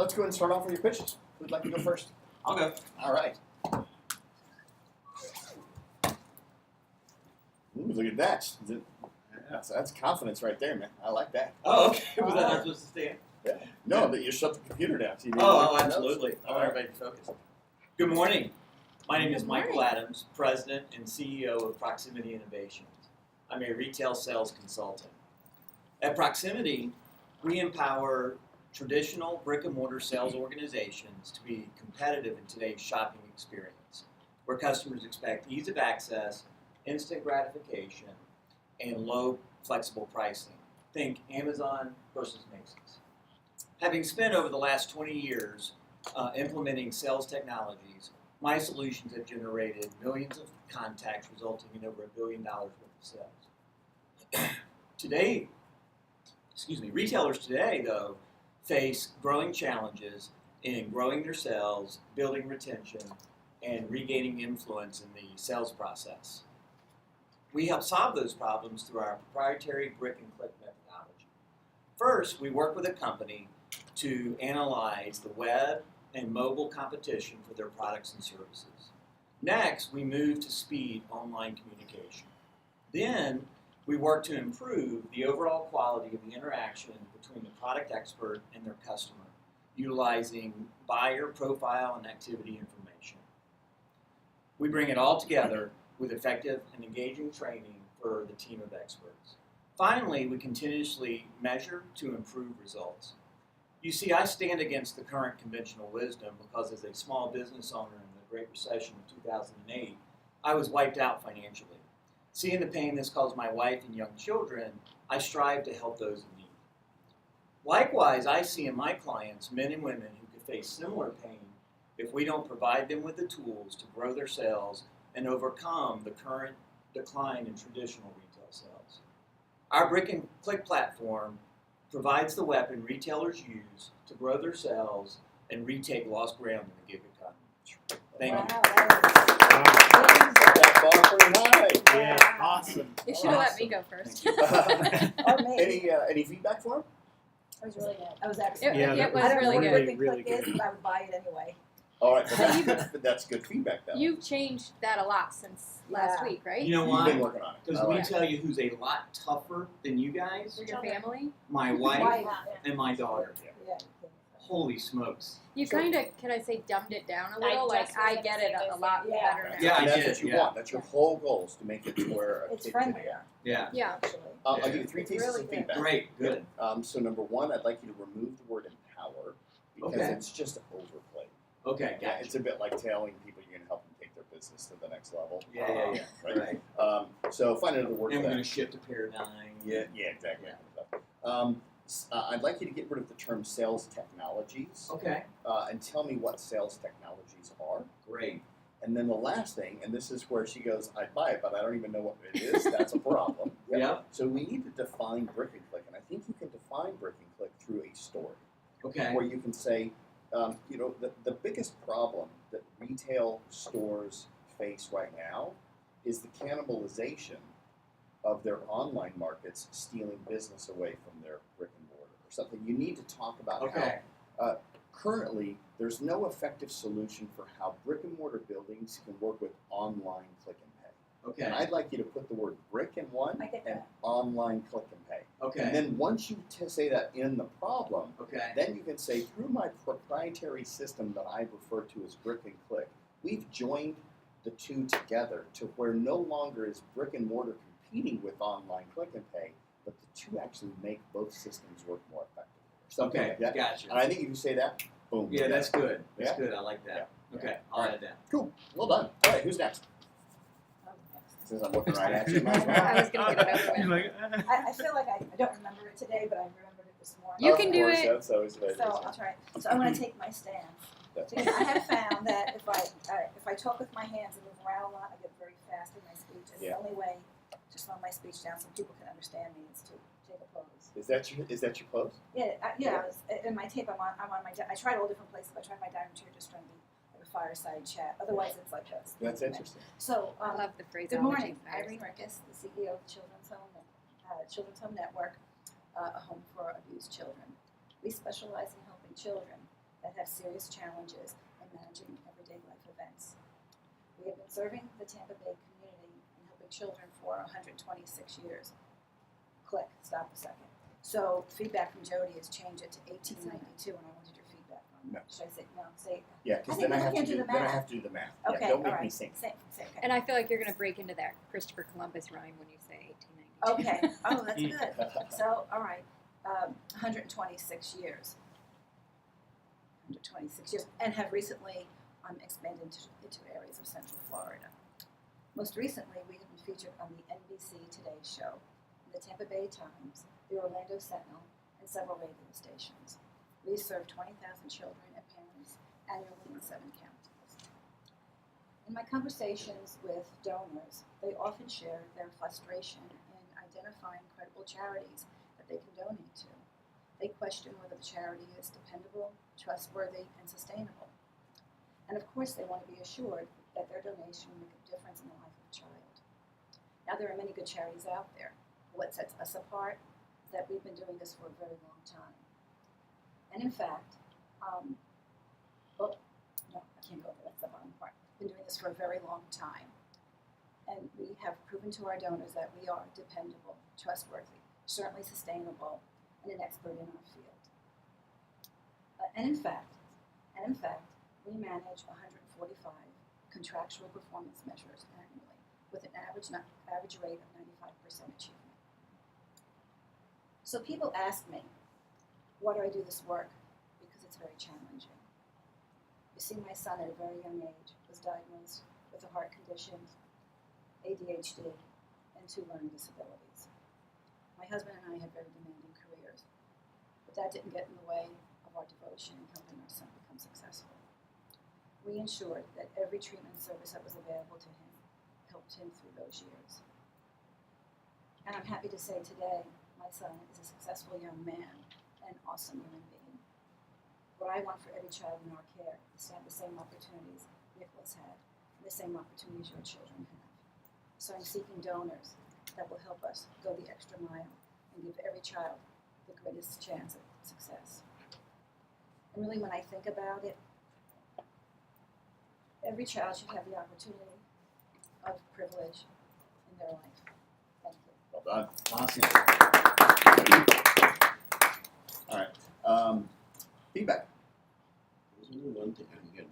let's go ahead and start off with your pitches. Who'd like to go first? I'll go. All right. Ooh, look at that. That's confidence right there, man. I like that. Oh, okay. Was that not supposed to stand? Yeah. No, but you shut the computer down. So you Absolutely. I want everybody to focus. Good morning. My name is Michael Adams, President and CEO of Proximity Innovations. I'm a retail sales consultant. At Proximity, we empower traditional brick-and-mortar sales organizations to be competitive in today's shopping experience, where customers expect ease of access, instant gratification, and low, flexible pricing. Think Amazon versus Macy's. Having spent over the last 20 years implementing sales technologies, my solutions have generated millions of contacts, resulting in over $1 billion worth of sales. Retailers today, though, face growing challenges in growing their sales, building retention, and regaining influence in the sales process. We help solve those problems through our proprietary brick-and-click methodology. First, we work with a company to analyze the web and mobile competition for their products and services. Next, we move to speed online communication. Then, we work to improve the overall quality of the interaction between the product expert and their customer, utilizing buyer profile and activity information. We bring it all together with effective and engaging training for the team of experts. Finally, we continuously measure to improve results. You see, I stand against the current conventional wisdom because as a small business owner in the Great Recession of 2008, I was wiped out financially. Seeing the pain this caused my wife and young children, I strive to help those in need. Likewise, I see in my clients men and women who could face similar pain if we don't provide them with the tools to grow their sales and overcome the current decline in traditional retail sales. Our brick-and-click platform provides the weapon retailers use to grow their sales and retake lost ground in the gig economy. Thank you. That bar pretty high. Yeah, awesome. You should have let me go first. Or me. Any feedback for him? It was really good. I was excellent. It was I don't really know what good. a click is, but I would buy it anyway. All right, that's good feedback, though. You've changed that a lot since last week, right? You know You've why? been working on it. Because All we right. tell you who's a lot tougher than you guys, For your family? my wife Wife. and my daughter. Yeah. Holy smokes. You kind of, can I say, dumbed it down a little? Like, I get it a lot Yeah. better now. Yeah, I And that's did, what you yeah. want. That's your whole goal, is to make it to where a It's kid can friendlier, Yeah. Yeah. actually. I'll give you three pieces really of good. feedback. Great, good. So number one, I'd like you to remove the word empower because Okay. it's just overplayed. Okay, Yeah, gotcha. it's a bit like telling people you're going to help them take their business to the next level. Yeah. Right. Right. So find another word And for we're going that. to shift a paradigm. Yeah, exactly. I'd like you to get rid of the term sales technologies Okay, and tell me what sales technologies are. great. And then the last thing, and this is where she goes, I'd buy it, but I don't even know what it is. That's a problem. Yeah. So we need to define brick and click, and I think you can define brick and click through a story, Okay. where you can say, the biggest problem that retail stores face right now is the cannibalization of their online markets stealing business away from their brick and mortar or something. You need to talk about Okay. how currently there's no effective solution for how brick and mortar buildings can work with online click and pay. Okay. And I'd like you to put the word brick in one I get and that. online click and pay. Okay. And then once you say that in the problem, Okay. then you can say, through my proprietary system that I refer to as brick and click, we've joined the two together to where no longer is brick and mortar competing with online click and pay, but the two actually make both systems work more effectively. Or something Okay. like that. Gotcha. And I think if you say that, boom. Yeah, that's good. That's Yeah. good. I like that. Okay. I'll Alright. add that. Cool. Well done. All right, who's next? Since I'm looking right at you, might as well. I was going to get it over He's with. like, I feel like I don't remember it today, but I remembered it this morning. You Of can do course, it. That's always the way it So is. I'll try. So I'm going to take my stand. That's Because I have found that if I talk with my hands and move around a lot, I get very fast in my speech. And Yeah. the only way to slow my speech down so people can understand me is to take a pose. Is that your pose? Yeah, in my tape, I'm on my. I tried all different places. I tried my dining chair just trying to be like a fireside chat. Otherwise, it's like this. That's interesting. So I love the phraseology. good morning, Fires. Irene Rickus, the CEO of Children's Home Network, a home for abused children. We specialize in helping children that have serious challenges in managing everyday life events. We have been serving the Tampa Bay community and helping children for 126 years. Click, stop a second. So feedback from Jody has changed it to 1892, and I wanted your feedback on that. No. Should I say no? Say Yeah, I because think then I we have to can't do do the then I math. have to do the math. okay. Yeah, don't all make me right. sing. Say okay. And I feel like you're going to break into that Christopher Columbus rhyme when you say 1892. Okay. Oh, that's good. So, all right. 126 years. 126 years, and have recently expanded into areas of Central Florida. Most recently, we have been featured on the NBC Today Show, the Tampa Bay Times, the Orlando Sentinel, and several radio stations. We serve 20,000 children and parents annually in 7 counties. In my conversations with donors, they often share their frustration in identifying credible charities that they can donate to. They question whether the charity is dependable, trustworthy, and sustainable. And of course, they want to be assured that their donation will make a difference in the life of a child. Now, there are many good charities out there. What sets us apart is that we've been doing this for a very long time. And in fact, no, I can't go there, that's the bottom part. We've been doing this for a very long time. And we have proven to our donors that we are dependable, trustworthy, certainly sustainable, and an expert in our field. And in fact, we manage 145 contractual performance measures annually with an average rate of 95% achievement. So people ask me, why do I do this work? Because it's very challenging. You see, my son at a very young age was diagnosed with a heart condition, ADHD, and 2 learning disabilities. My husband and I had very demanding careers, but that didn't get in the way of our devotion in helping our son become successful. We ensured that every treatment service that was available to him helped him through those years. And I'm happy to say today, my son is a successful young man and an awesome human being. What I want for every child in our care is to have the same opportunities Nicholas had, and the same opportunities your children have. So I'm seeking donors that will help us go the extra mile and give every child the greatest chance at success. And really, when I think about it, every child should have the opportunity of privilege in their life. Thank you. Well done. Awesome. All right. Feedback. There's only one thing, and again,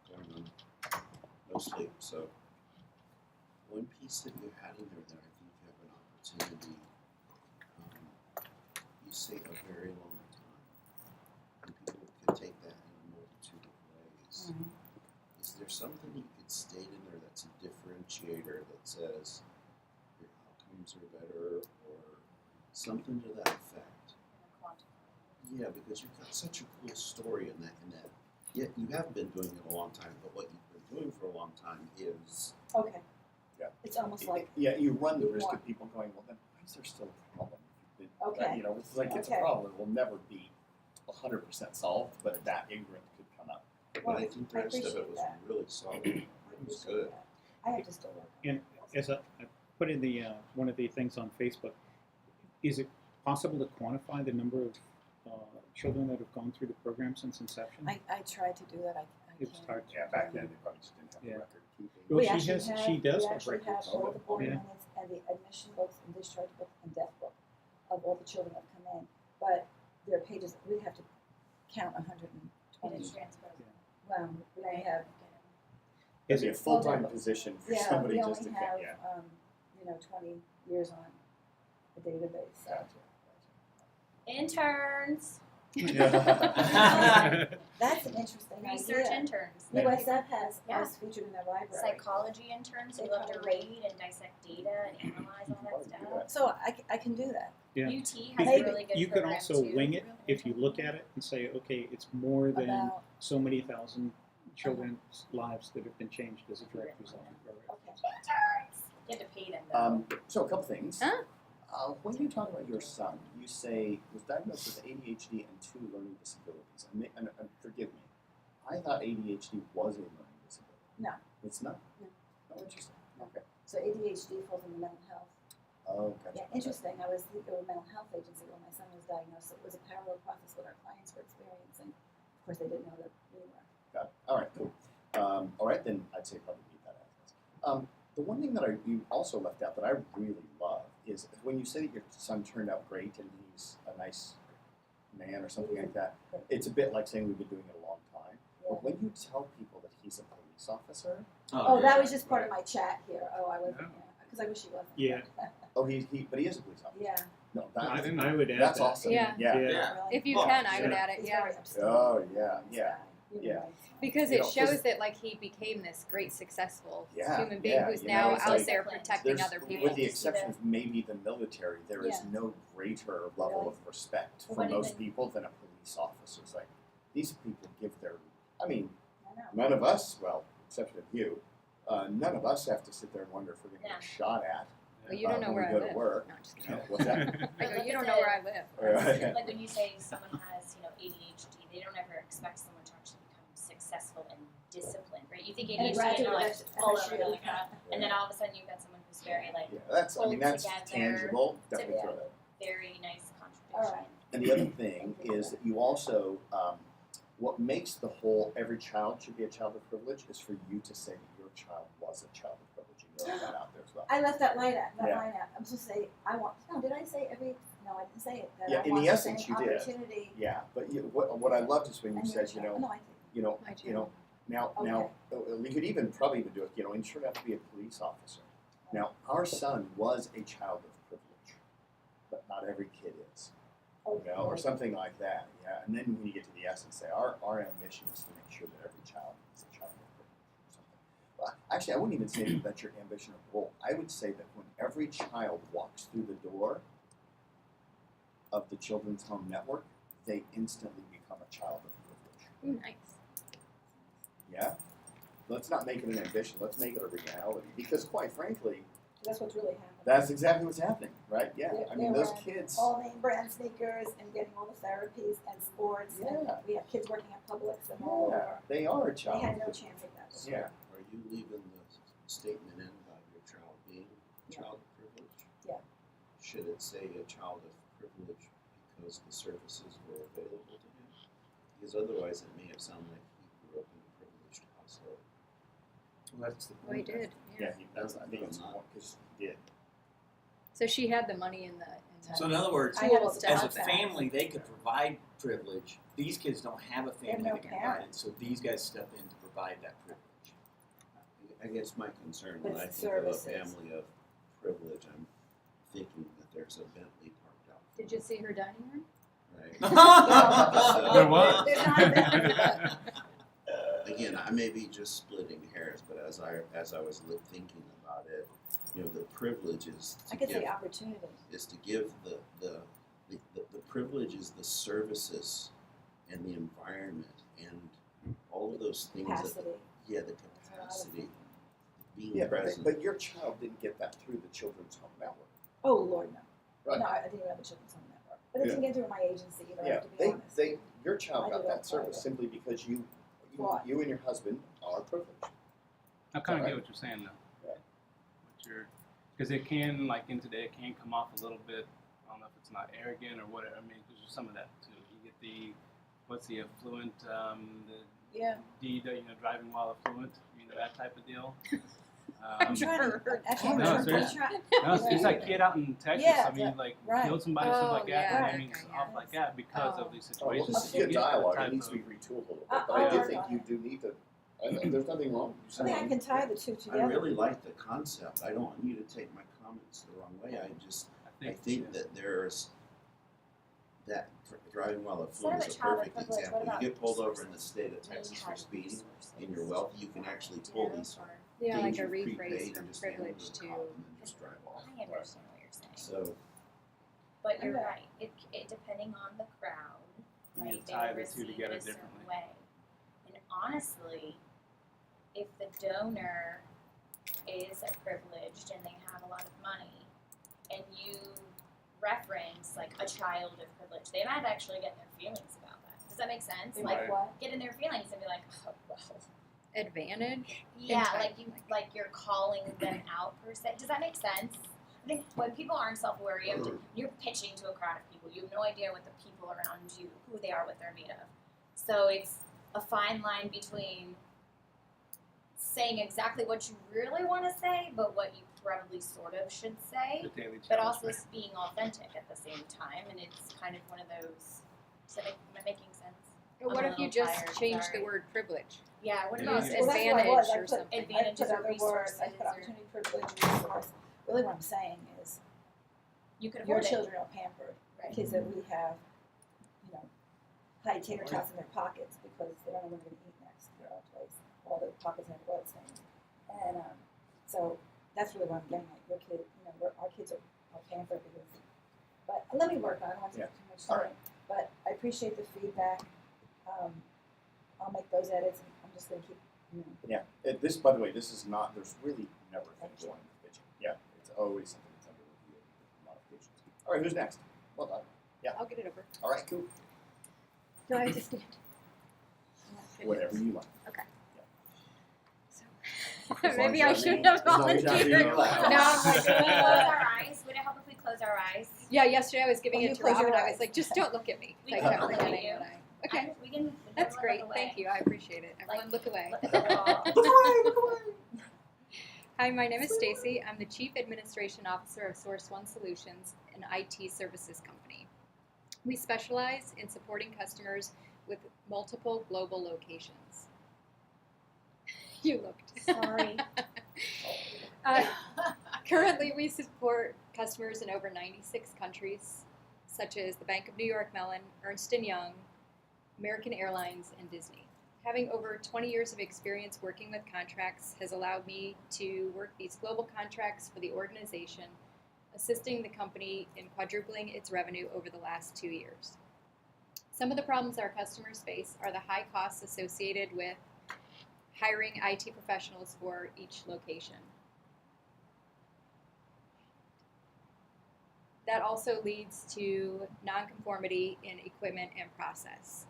going on no sleep, so one piece that you had in there that I think you have an opportunity, you say a very long time, and people can take that in a multitude of ways. Mm-hmm. Is there something you could state in there that's a differentiator that says your outcomes are better, or something to that effect? Yeah, because you've got such a cool story in that. Yet you have been doing it a long time, but what you've been doing for a long time is Okay. Yeah. It's almost like, Yeah, you run the risk More. of people going, well, then why is there still a problem? Okay. You know, it's like it's a Okay. problem. It will never be 100% solved, but that ignorant could come up. well, but I think the I rest of it appreciate was that. really solid. I It was appreciate good. that. I have to still work on And it. as I put in the one of the things on Facebook, is it possible to quantify the number of children that have gone through the program since inception? I tried to do that. I It's can't. hard. Yeah, back then they probably just didn't have the Yeah. record keeping. Well, We she actually has. have, She does we have actually have records. all the board Yeah. minutes and the admission books and discharge book and death book of all the children that have come in. But there are pages, we'd have to count 120. Well, we only have, It'd be a full-time Well, position for yeah, somebody we just only to have, yeah. 20 years on the database, so. Gotcha. Interns, Yeah. That's an interesting research idea. interns, USF has Yeah. us featured in their library. psychology interns who They love to probably- read and dissect data and analyze all that Probably do stuff. that. So I can do that. Yeah. UT has Maybe. a really good You could program also too. wing it if you look at it and say, okay, it's more than About, so many thousand children's lives that have been changed as a direct result of program. okay. Interns. You have to pay them though. So a couple things. Huh? When you talk about your son, you say was diagnosed with ADHD and 2 learning disabilities. And forgive me, I thought ADHD was a learning disability. No. It's not? No. Oh, interesting. Okay. So ADHD falls under mental health. Oh, gotcha. Yeah, interesting. I was the mental health agency when my son was diagnosed. So it was a parallel process what our clients were experiencing. Of course, they didn't know that we were. Got it. All right, cool. All right, then I'd say probably leave that as is. The one thing that you also left out that I really love is when you say that your son turned out great and he's a nice man or something like that. It's a bit like saying we've been doing it a long time. Yeah. But when you tell people that he's a police officer, Oh, that was just part of my chat here. Oh, I wasn't, because I wish he wasn't. Yeah. but he is a police officer. Yeah. No, I would add that's that. awesome. Yeah. Yeah. Really? If you Well, can, I would yeah. add it. He's Yeah. very upstanding. Oh, yeah, Nice yeah, guy. Really yeah. nice. Because You it know, shows 'cause- that like he became this great successful Yeah, human being yeah, who's you know, now it's out like there protecting There's, other people. with the You see exception of maybe the military, there is Yeah. no greater level Really? of respect for What most even- people than a police officer. It's like these people give their. I mean, I know. none of us, well, exception of you, none of us have to sit there and wonder if we're going to Yeah. get shot at Well, you don't know when where we I go live. to work. No, just You kidding. know, what's that? I But go, look you at don't know where I live. Right. Like when you say someone has, ADHD, they don't ever expect someone to actually become successful and disciplined, right? You think And ADHD and graduate you're like as- all as over, you- you're like, and then all of a sudden you've got someone who's very like Yeah, that's. I mean, pulled that's together tangible. Definitely to- throw that. very nice All contradiction. right. And the other thing is that you also, what makes the whole every child should be a child of privilege is for you to say that your child was a child of privilege. You know that out there as well. I left that line out. Yeah. I'm supposed to say I want. No, did I say every? No, I didn't say it. That Yeah, I in want the the essence same you did. opportunity. Yeah, but what I loved is when you and said, your child. No, I think. My now we could even probably even do it. And you sure have to be a police officer. Now our son was a child of privilege, but not every kid is. Or something like that. Yeah, and then when you get to the essence, say our ambition is to make sure that every child is a child of privilege or something. Well, actually, I wouldn't even say that that's your ambition or goal. I would say that when every child walks through the door of the Children's Home Network, they instantly become a child of privilege. Ooh, nice. Yeah? Let's not make it an ambition. Let's make it a reality. Because quite frankly, That's what's really happening. that's exactly what's happening, right? Yeah. They're- I mean, they're those wearing kids. all name brand sneakers and getting all the therapies and sports. Yeah. And we have kids working at Publix and all Yeah, over. they are a They child. had no of chance of that. privilege. Yeah. Are you leaving the statement in about your child being a Yeah. child of privilege? Yeah. Should it say a child of privilege because the services were available to him? Because otherwise it may have sounded like he grew up in a privileged household. Well, that's the Oh, he point. did. Yeah, I think it's more because he did. So she had the money in the. So in other words, I had Tools to as a help that. family, they could provide privilege. These kids don't have a They have family no that can provide it, so these guys step in to provide that privilege. I guess my concern But when I it's think of a services. family of privilege, I'm thinking that there's a Bentley parked out. Did you see her dining room? Right? There was. There's not that. Again, I may be just splitting hairs, but as I was thinking about it, the privilege is I to could give say opportunity. the privilege is the services and the environment and all of those things Capacity. the capacity, being Yeah, present. but your child didn't get that through the Children's Home Network. Oh Lord, no. Right. No, I didn't even have a Children's Home Network. But it didn't get through my agency. I Yeah, have to be honest. your child I got did that all service private. simply because you Why? and your husband are privileged. I kind of Right. get what you're saying though. Right. Because it can, like in today, it can come off a little bit. I don't know if it's not arrogant or whatever. I mean, there's some of that too. You get the affluent, Yeah. driving while affluent, that type of deal. I'm trying to. Actually, No, I'm seriously. trying. No, it's like kid out in Texas. Yeah, I mean, like right. killed somebody, stuff like Oh, that. yeah, and okay, I mean, yeah. off like that because Oh. of these Oh, well, situations. this is You good get that dialogue. It type needs to be of- retooled a little bit, I'll but I do work think on you it. do need to. There's nothing wrong. I think I can tie the two I together. really like the concept. I don't want you to take my comments the wrong way. I think that there's that driving while affluent Instead is of a a child of perfect privilege, example. what You about get pulled over in the resources? state of We Texas for had speeding resources. in your wealth, you can actually pull these Yeah, like things a you've rephrase prepaid from and just hand them privilege to to. the cop and then just drive off. I understand what you're saying. So But you're Okay. right. It depending on the crowd, You right? need to They tie will the two receive together it a certain differently. way. And honestly, if the donor is privileged and they have a lot of money, and you reference like a child of privilege, they might actually get in their feelings about that. Does that make sense? They Like might what? get in their feelings and be like, oh well. Advantage? Yeah, Impact. like you're calling them out per se. Does that make sense? I think when people aren't self-aware, you're pitching to a crowd of people. You have no idea what the people around you, who they are, what they're made of. So it's a fine line between saying exactly what you really want to say, but what you probably sort of should say, The daily but challenge. also being authentic at the same time. And it's kind of one of those. Am I making sense? But what I'm a if you little just tired, change sorry. the word privilege? Yeah. What Yeah. about Use Well, that's what I advantage was. I or put- something? advantages I put or other words, resources? I put Or opportunity, privilege, resource. Really what I'm saying is, you could your afford it. children are pampered. Right. Kids that we have, you know, hide tater tots in their pockets because they don't know when they're going to eat next at their own place. All the pockets have blood stains. And so that's really what I'm getting at. Your kid, you know, our kids are pampered because. But let me work on it. I don't want to take too much All time. But I appreciate the feedback. I'll make those edits. And I'm just going to keep, you know. Yeah. This, by the way, this is not. There's really never things wrong with pitching. Yeah. It's always something that's under review with modifications. All right. Who's next? Well done. I'll get it over. All right. Cool. Do I have to stand? Whatever you like. So maybe I shouldn't have volunteered. No, I'm like, Would we close our eyes? Would it help if we close our eyes? yeah, yesterday I was giving Oh, it you to close Rob your and I eyes. was like, just don't look at me. We Like, can don't look look at at you. anyone. Okay, We can. that's look great. away. Thank you. I appreciate it. Everyone, Like, look away. Look at the wall. Look away. Look away. Hi, my name is Stacy. I'm the Chief Administration Officer of Source One Solutions, an IT services company. We specialize in supporting customers with multiple global locations. You looked. Sorry. Currently, we support customers in over 96 countries, such as the Bank of New York Mellon, Ernst & Young, American Airlines, and Disney. Having over 20 years of experience working with contracts has allowed me to work these global contracts for the organization, assisting the company in quadrupling its revenue over the last 2 years. Some of the problems our customers face are the high costs associated with hiring IT professionals for each location. That also leads to nonconformity in equipment and process.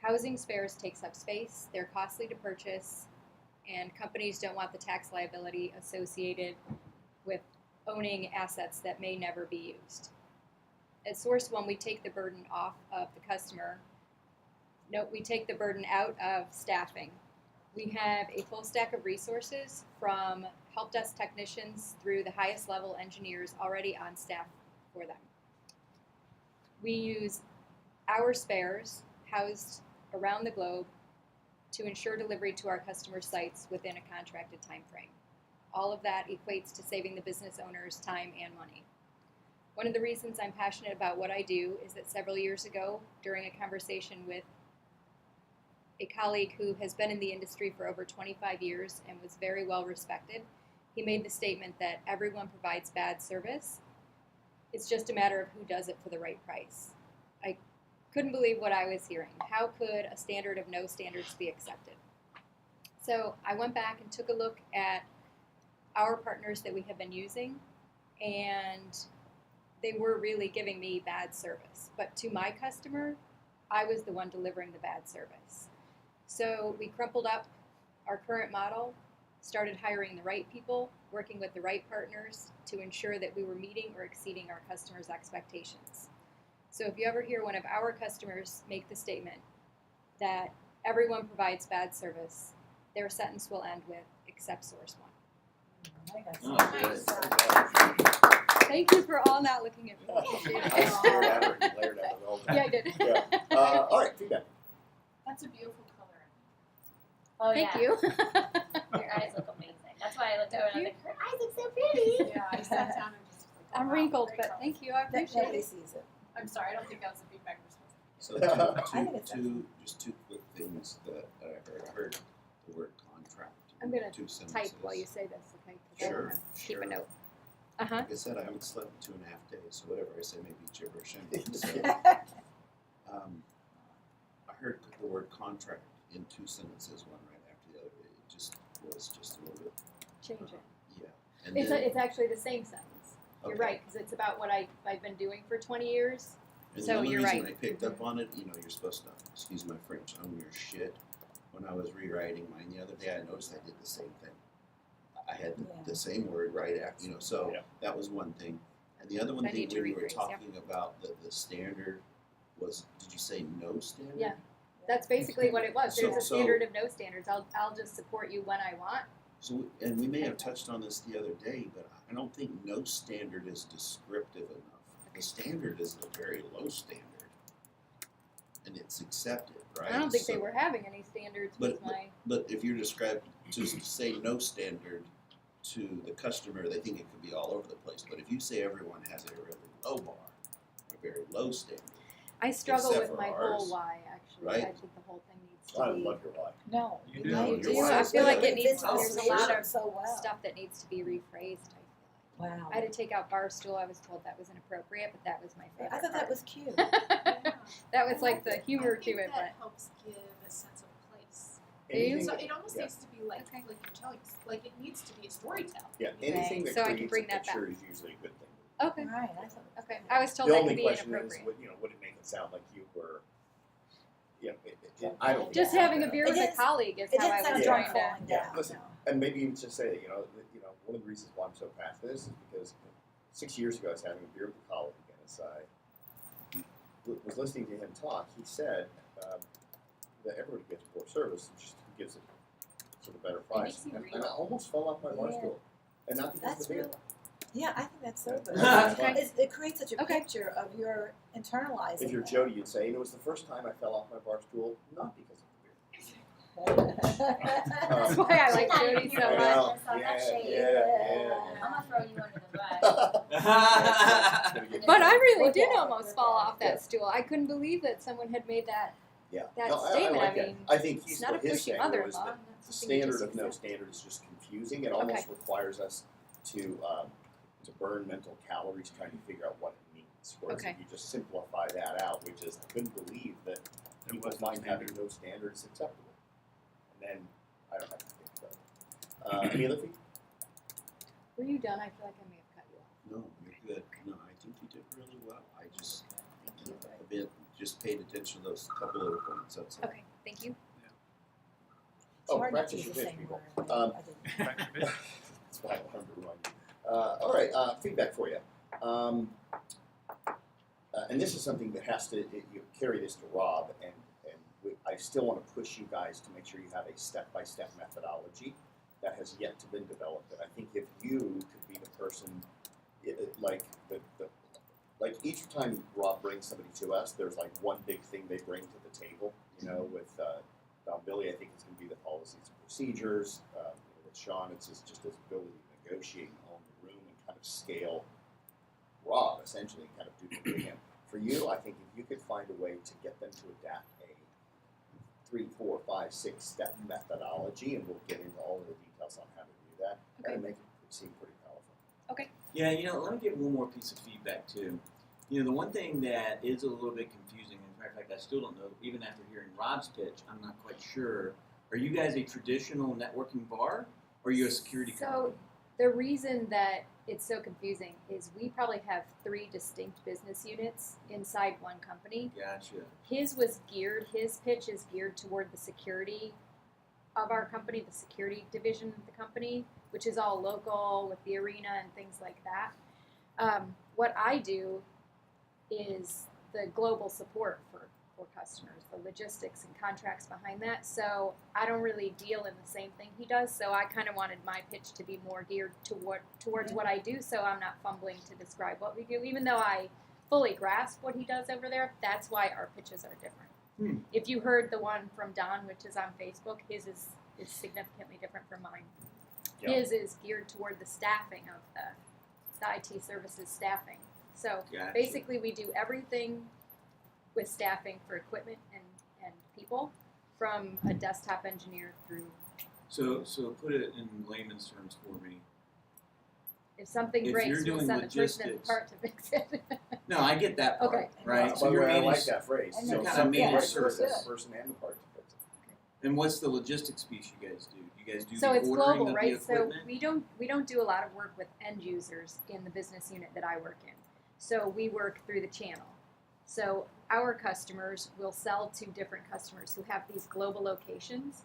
Housing spares takes up space, they're costly to purchase, and companies don't want the tax liability associated with owning assets that may never be used. At Source One, we take the burden off of the customer. No, we take the burden out of staffing. We have a full stack of resources from help desk technicians through the highest level engineers already on staff for them. We use our spares housed around the globe to ensure delivery to our customer sites within a contracted time frame. All of that equates to saving the business owners time and money. One of the reasons I'm passionate about what I do is that several years ago, during a conversation with a colleague who has been in the industry for over 25 years and was very well respected, he made the statement that everyone provides bad service. It's just a matter of who does it for the right price. I couldn't believe what I was hearing. How could a standard of no standards be accepted? So I went back and took a look at our partners that we have been using, and they were really giving me bad service. But to my customer, I was the one delivering the bad service. So we crumpled up our current model, started hiring the right people, working with the right partners to ensure that we were meeting or exceeding our customers' expectations. So if you ever hear one of our customers make the statement that everyone provides bad service, their sentence will end with, except Source One. Oh, good. Thank you for all not looking at me. I stared at her and glared at her the whole time. Yeah, I did. Yeah. All right, feedback. That's a beautiful color. Oh Thank yeah. you. Your eyes look amazing. That's why I looked over and I was Thank like, her eyes look so pretty. Yeah, I sat down and just like, oh, I'm wow, wrinkled, great but color. thank you. I appreciate Nobody it. sees it. I'm sorry, I don't think that was the feedback we're supposed to So I think it's just two quick things that I heard. I heard the word contract. I'm gonna two sentences. Type while you say this, okay? 'Cause I Sure, wanna keep a sure. note. Uh-huh. Like I said, I haven't slept in 2.5 days, so whatever I say may be gibberish anyway. So, I heard the word contract in two sentences, one right after the other. It just was just a little bit, Change it. yeah. And It's actually the same sentence. You're Okay. right, because it's about what I've been doing for 20 years. And So the only you're reason right. I picked up on it, you're supposed to, excuse my French, own your shit. When I was rewriting mine the other day, I noticed I did the same thing. I had the same word right after, so Yeah. that was one thing. And the other one I thing, need to when you were rephrase, yeah. talking about the standard did you say no standard? Yeah. That's basically what it was. There's a So- standard of no standards. I'll just support you when I want. So, and we may have touched on this the other day, but I don't think no standard is descriptive enough. The standard is a very low standard, and it's accepted, right? I don't think So- they were having any standards with my. But if you're described, just say no standard to the customer, they think it could be all over the place. But if you say everyone has a really low bar, a very low standard, I struggle except with for my ours, whole why, actually. right? I think the whole thing needs to I be. love your why. No. You do. No, You your do. why I is feel like good. it needs. It's There's a lot of so well. stuff that needs to be rephrased. I feel like. Wow. I had to take out barstool. I was told that was inappropriate, but that was my favorite. I thought that part. was cute. That was like the humor I think to it, that but helps give a sense of place. Do you? Anything So that- it almost yeah. needs to be like Okay. you're telling, like it needs to be a storytelling. Yeah, You know? anything that So I can creates bring a that back. picture is usually a good thing. okay. Right, I thought. Okay. I was told The that only could be question is, inappropriate. would it make it sound like you were, I don't think Just it's having a that. beer It with a didn't- colleague is It how didn't I sound was Yeah. like trying to. falling Yeah, down. listen. no. And maybe even just say, one of the reasons why I'm so passionate this is because 6 years ago I was having a beer with a colleague, and as I was listening to him talk, he said that everybody gets poor service, it's just who gives it for the better price. makes you And real. I almost fell off my bar Yeah. stool. And not because That's of the beer. real. Yeah, I think that's so good. Okay. It creates such a Okay. picture of your internalizing. If you're that. Jody, you'd say, it was the first time I fell off my bar stool, not because of That's why I like You're not Jody even so I here much. know. for this, so I'm not shady. Yeah. I'm gonna throw you under the bus. the beer. But I really Work did out, almost work fall out. off that stool. I couldn't believe that someone had made that. Yeah. that No, statement, I, I like that. mean, I think It's not a his pushy saying was mother-in-law. that That's the something you standard just of no accept. standard is just confusing. It almost requires us to burn mental calories trying to figure out what it means. Whereas Okay. if you just simplify that out, which is I couldn't believe that people was no find having no standards acceptable. And then I don't have to think about it. Any other feedback? Were you done? I feel like I may have cut you off. No, you're good. No, I think you did really well. I just a bit just paid attention to those couple of points. That's all. Okay, thank you. It's Oh, hard not to practice use your the pitch, same people. word. Um, I didn't. That's why I wanted to remind you. All right, feedback for you. And this is something that has to, you carry this to Rob, and I still want to push you guys to make sure you have a step-by-step methodology that has yet to been developed. And I think if you could be the person, like each time Rob brings somebody to us, there's like one big thing they bring to the table. With Don Billy, I think it's going to be the policies and procedures. With Sean, it's just his ability to negotiate and own the room and kind of scale Rob, essentially, and kind of duplicate him. For you, I think if you could find a way to get them to adapt a 3, 4, 5, 6 step methodology, and we'll get into all of the details on how to do that, that'll make it seem pretty powerful. Yeah, let me give one more piece of feedback too. The one thing that is a little bit confusing, in fact, I still don't know, even after hearing Rob's pitch, I'm not quite sure. Are you guys a traditional networking bar, or are you a security company? So the reason that it's so confusing is we probably have 3 distinct business units inside one company. Gotcha. His pitch is geared toward the security of our company, the security division of the company, which is all local with the arena and things like that. What I do is the global support for customers, the logistics and contracts behind that. So I don't really deal in the same thing he does. So I kind of wanted my pitch to be more geared towards what I do, so I'm not fumbling to describe what we do. Even though I fully grasp what he does over there, that's why our pitches are different. If you heard the one from Don, which is on Facebook, his is significantly different from mine. Yeah. His is geared toward the staffing of the IT services staffing. So Gotcha. basically we do everything with staffing for equipment and people, from a desktop engineer through, So put it in layman's terms for me. if something If breaks, you're we'll doing send the person in the logistics- part to fix it. No, I get that part, Okay. right? By So the you're way, I like managed. that phrase. And So then- something Yeah, breaks manage for the first. person and the part to fix it. And what's the logistics piece you guys do? You guys do So the it's ordering global, of right? the So equipment? we don't do a lot of work with end users in the business unit that I work in. So we work through the channel. So our customers will sell to different customers who have these global locations.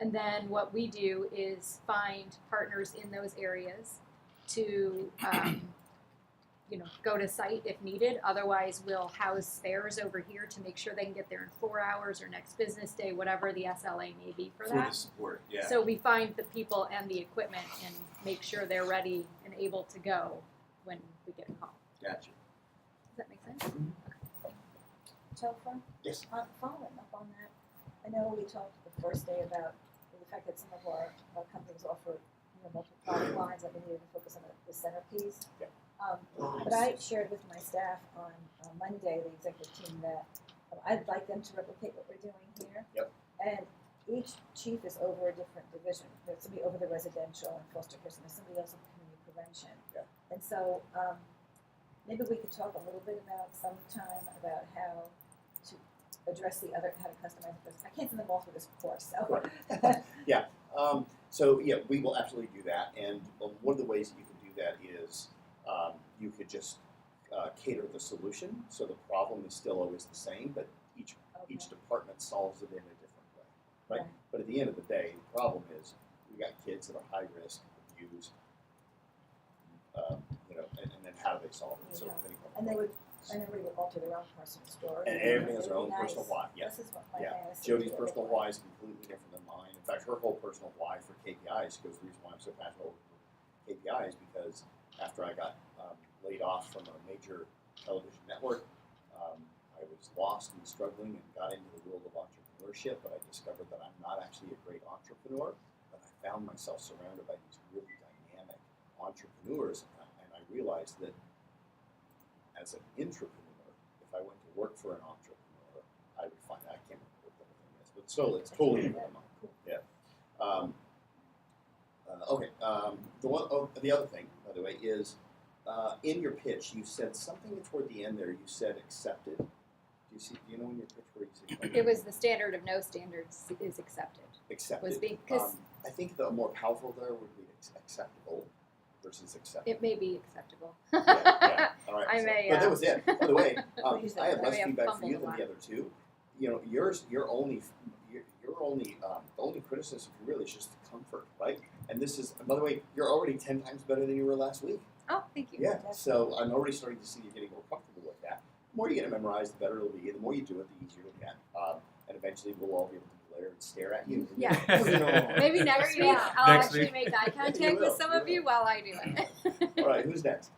And then what we do is find partners in those areas to, go to site if needed. Otherwise, we'll house spares over here to make sure they can get there in 4 hours or next business day, whatever the SLA may be for For that. the support, yeah. So we find the people and the equipment and make sure they're ready and able to go when we get a call. Gotcha. Does that make sense? Topher? Yes. Following up on that, I know we talked the first day about the fact that some of our companies offer multiple product lines that we needed to focus on the centerpiece. Yeah. But I shared with my staff on Monday, the executive team, that I'd like them to replicate what we're doing here. Yep. And each chief is over a different division. There's somebody over the residential and foster care, and there's somebody else with community prevention. Yeah. And so maybe we could talk a little bit about sometime about how to address how to customize this. I can't send them all through this course, so. Yeah. So yeah, we will absolutely do that. And one of the ways that you can do that is you could just cater the solution, so the problem is still always the same, but each department solves it in a different way, right? Right. But at the end of the day, the problem is we got kids that are high risk, abused, and then how do they solve it? So And everybody would alter their own personal story. and everybody has It their would own be personal nice. why. Yeah. This is what my Yeah. fantasy Jody's would look personal like. why is completely different than mine. In fact, her whole personal why for KPIs, because the reason why I'm so passionate over KPIs, because after I got laid off from a major television network, I was lost and struggling and got into the world of entrepreneurship, but I discovered that I'm not actually a great entrepreneur, but I found myself surrounded by these really dynamic entrepreneurs, and I realized that as an intrapreneur, if I went to work for an entrepreneur, I would find I can't remember what the whole thing is, but still, it's totally different than mine. Yeah. The other thing, by the way, is in your pitch, you said something toward the end there. You said accepted. Do you know in your pitch where you said It was the standard of no standards is accepted. accepted? Was being because I think the more powerful there would be acceptable versus accepted. it may be acceptable. Yeah. All right. I so- may, But that was it. By the way, Please I had don't. less I may have feedback for you fumbled than a the other two. Your only the only criticism for you really is just the comfort, right? And this is, by the way, you're already 10 times better than you were last week. Oh, thank you. Yeah. So I'm already starting to see you getting more comfortable with that. The more you get it memorized, the better it'll be. The more you do it, the easier it'll get. And eventually, we'll all be able to glare and stare at you. Yeah. No. Maybe next week Yeah. I'll Next actually week. make eye You contact will, with some you of you will. while I do it. All right. Who's next?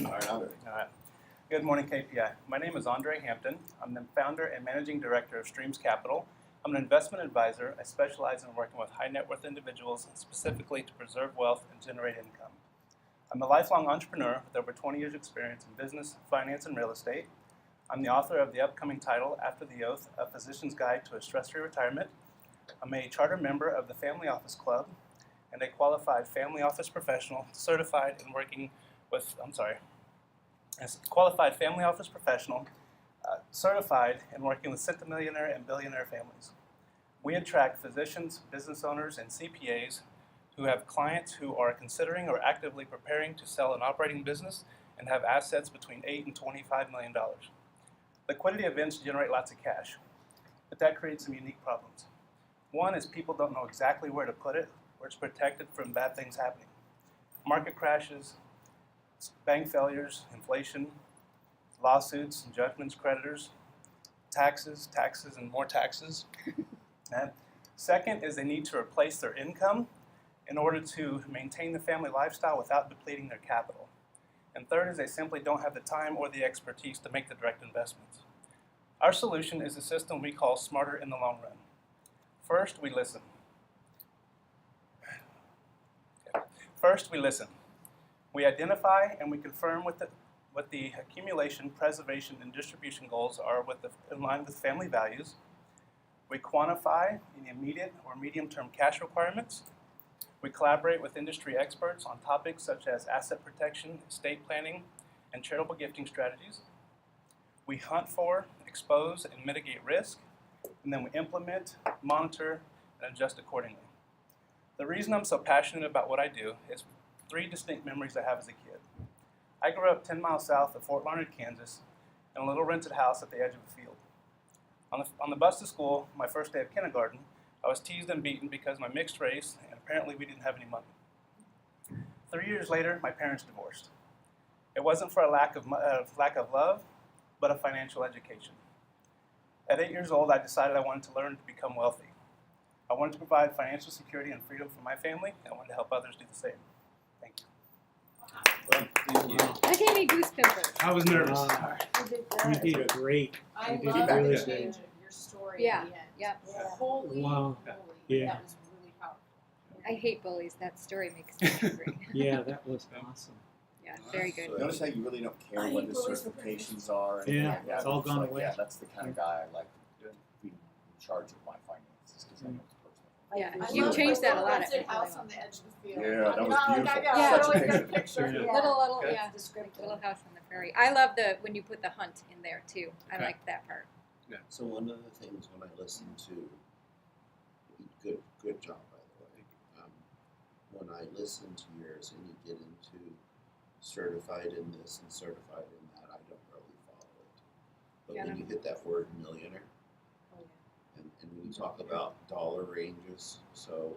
All right, Andre. All right. Good morning, KPI. My name is Andre Hampton. I'm the founder and managing director of Streams Capital. I'm an investment advisor. I specialize in working with high net worth individuals, specifically to preserve wealth and generate income. I'm a lifelong entrepreneur with over 20 years' experience in business, finance, and real estate. I'm the author of the upcoming title, After the Oath, A Physician's Guide to a Stress-Free Retirement. I'm a charter member of the Family Office Club and a qualified family office professional certified in working with, as a qualified family office professional certified in working with centimillionaire and billionaire families. We attract physicians, business owners, and CPAs who have clients who are considering or actively preparing to sell an operating business and have assets between $8 and $25 million. Liquidity events generate lots of cash, but that creates some unique problems. One is people don't know exactly where to put it, where it's protected from bad things happening. Market crashes, bank failures, inflation, lawsuits and judgments, creditors, taxes, and more taxes. And second is they need to replace their income in order to maintain the family lifestyle without depleting their capital. And third is they simply don't have the time or the expertise to make the direct investments. Our solution is a system we call Smarter in the Long Run. First, we listen. We identify and we confirm what the accumulation, preservation, and distribution goals are in line with family values. We quantify any immediate or medium-term cash requirements. We collaborate with industry experts on topics such as asset protection, estate planning, and charitable gifting strategies. We hunt for, expose, and mitigate risk, and then we implement, monitor, and adjust accordingly. The reason I'm so passionate about what I do is 3 distinct memories I have as a kid. I grew up 10 miles south of Fort Larned, Kansas, in a little rented house at the edge of a field. On the bus to school, my first day of kindergarten, I was teased and beaten because of my mixed race, and apparently we didn't have any money. 3 years later, my parents divorced. It wasn't for a lack of love, but a financial education. At 8 years old, I decided I wanted to learn to become wealthy. I wanted to provide financial security and freedom for my family, and I wanted to help others do the same. Thank you. Thank you. That gave me goosebumps. I was nervous. Wow. You did You good. did great. I You did love really the good. change of your story Yeah, at the end. yeah. Yeah. Holy Wow. moly, Yeah. that was really powerful. I hate bullies. That story makes me angry. Yeah, that was awesome. Yeah, very good. So- Notice how you really don't care I what hate the bullies for certifications are. And Yeah, like that. it's all It's gone like, away. Yeah, that's the kind of guy I like to be in charge of my finances because I know it's personal. Yeah, I you've love changed the that a little lot. Rented house on the edge of the field. Yeah, that I was know, beautiful. I know, Such I a always got a picture. picture. Yeah. Little, Okay. yeah, Descriptive. little house on the prairie. I love when you put the hunt in there too. I Okay. like that part. So one of the things when I listen to, good job by the way. When I listen to yours and you get into certified in this and certified in that, I don't really follow it. But Yeah, when you hit that word millionaire, and when you talk about dollar ranges, so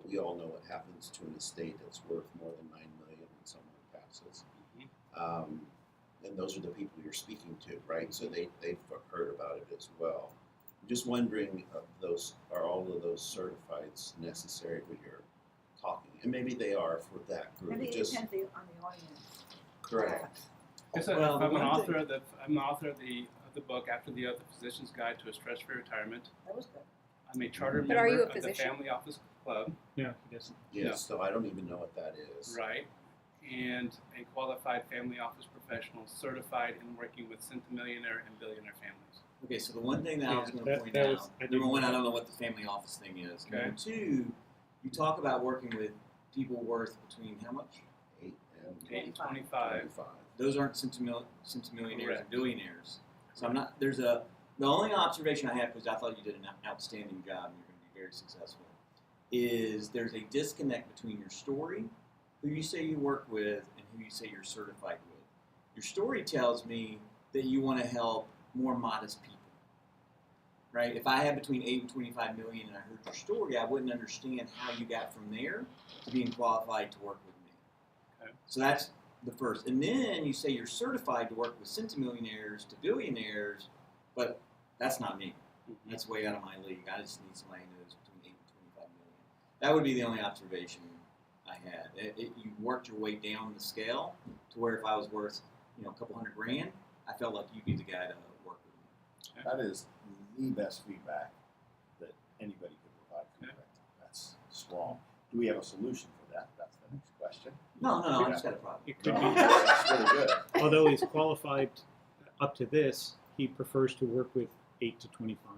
we all know what happens to an estate that's worth more than $9 million when someone passes. And those are the people you're speaking to, right? So they've heard about it as well. I'm just wondering, are all of those certifieds necessary when you're talking? And maybe they are for that group. Maybe it Just depends on the audience. correct. Well, I'm the an one author of the book After the Oath: A Physician's Guide to a Stress-Free Retirement. That was good. I'm a charter But are you member a of the physician? Family Office Club, Yeah, he doesn't. Yes. Yeah. So I don't even know what that is. right, and a qualified family office professional certified in working with centimillionaire and billionaire families. Okay, so the one thing that I was Yeah, going to that- point that out, was- I didn't number one, know I that. don't know what the family office thing is. Okay. Number two, you talk about working with people worth between how much? 8 and 8 and 25. 25. Those aren't centimillionaires Correct. and billionaires. So I'm not. The only observation I have, because I thought you did an outstanding job and you're going to be very successful, is there's a disconnect between your story, who you say you work with, and who you say you're certified with. Your story tells me that you want to help more modest people. Right? If I had between 8 and 25 million and I heard your story, I wouldn't understand how you got from there to being qualified to work with me. Okay. So that's the first. And then you say you're certified to work with centimillionaires to billionaires, but that's not me. That's way out of my league. I just need somebody who knows between 8 and 25 million. That would be the only observation I had. You worked your way down the scale to where if I was worth, a couple $100,000, I felt like you'd be the guy to work with me. That is the best feedback that anybody could provide for Okay. directing. That's strong. Do we have a solution for that? That's the next question. No, I just got a problem. It could No, be. that's really good. Although he's qualified up to this, he prefers to work with 8 to 25.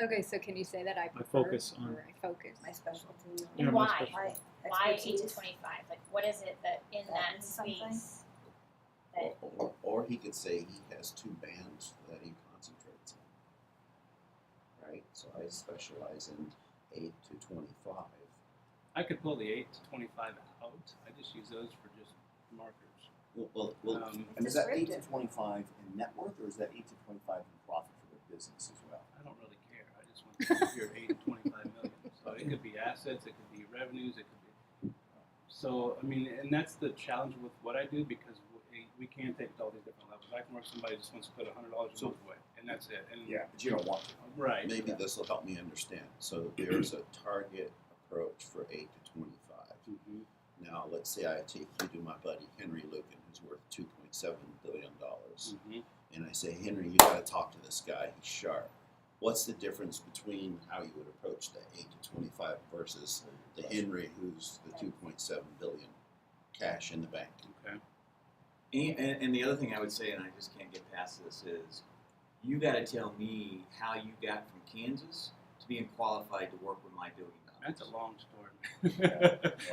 Okay, so can you say that I I prefer focus on- or I focus? My specialty. Yeah, And my why? special- My Why 8 expertise. to 25? Like, what is it that in That that means something? space that Or he could say he has 2 bands that he concentrates on. Right? So I specialize in 8 to 25. I could pull the 8 to 25 out. I just use those for just markers. Well, And is that 8 to Descriptive. 25 in net worth, or is that 8 to 25 in profit for the business as well? I don't really care. I just want to hear 8 to 25 million. So it could be assets, it could be revenues, it could be. So, I mean, and that's the challenge with what I do because we can't take it to all these different levels. I can work somebody who just wants to put $100 a month away, and that's it. And Yeah, but you don't want to. Right. maybe this will help me understand. So there's a target approach for 8 to 25. Now, let's say I take you to my buddy Henry Lucan, who's worth $2.7 billion. And I say, Henry, you got to talk to this guy. He's sharp. What's the difference between how you would approach the 8 to 25 versus the Henry who's the 2.7 billion cash in the bank? Okay. And the other thing I would say, and I just can't get past this, is you got to tell me how you got from Kansas to being qualified to work with my $1 billion. That's a long story.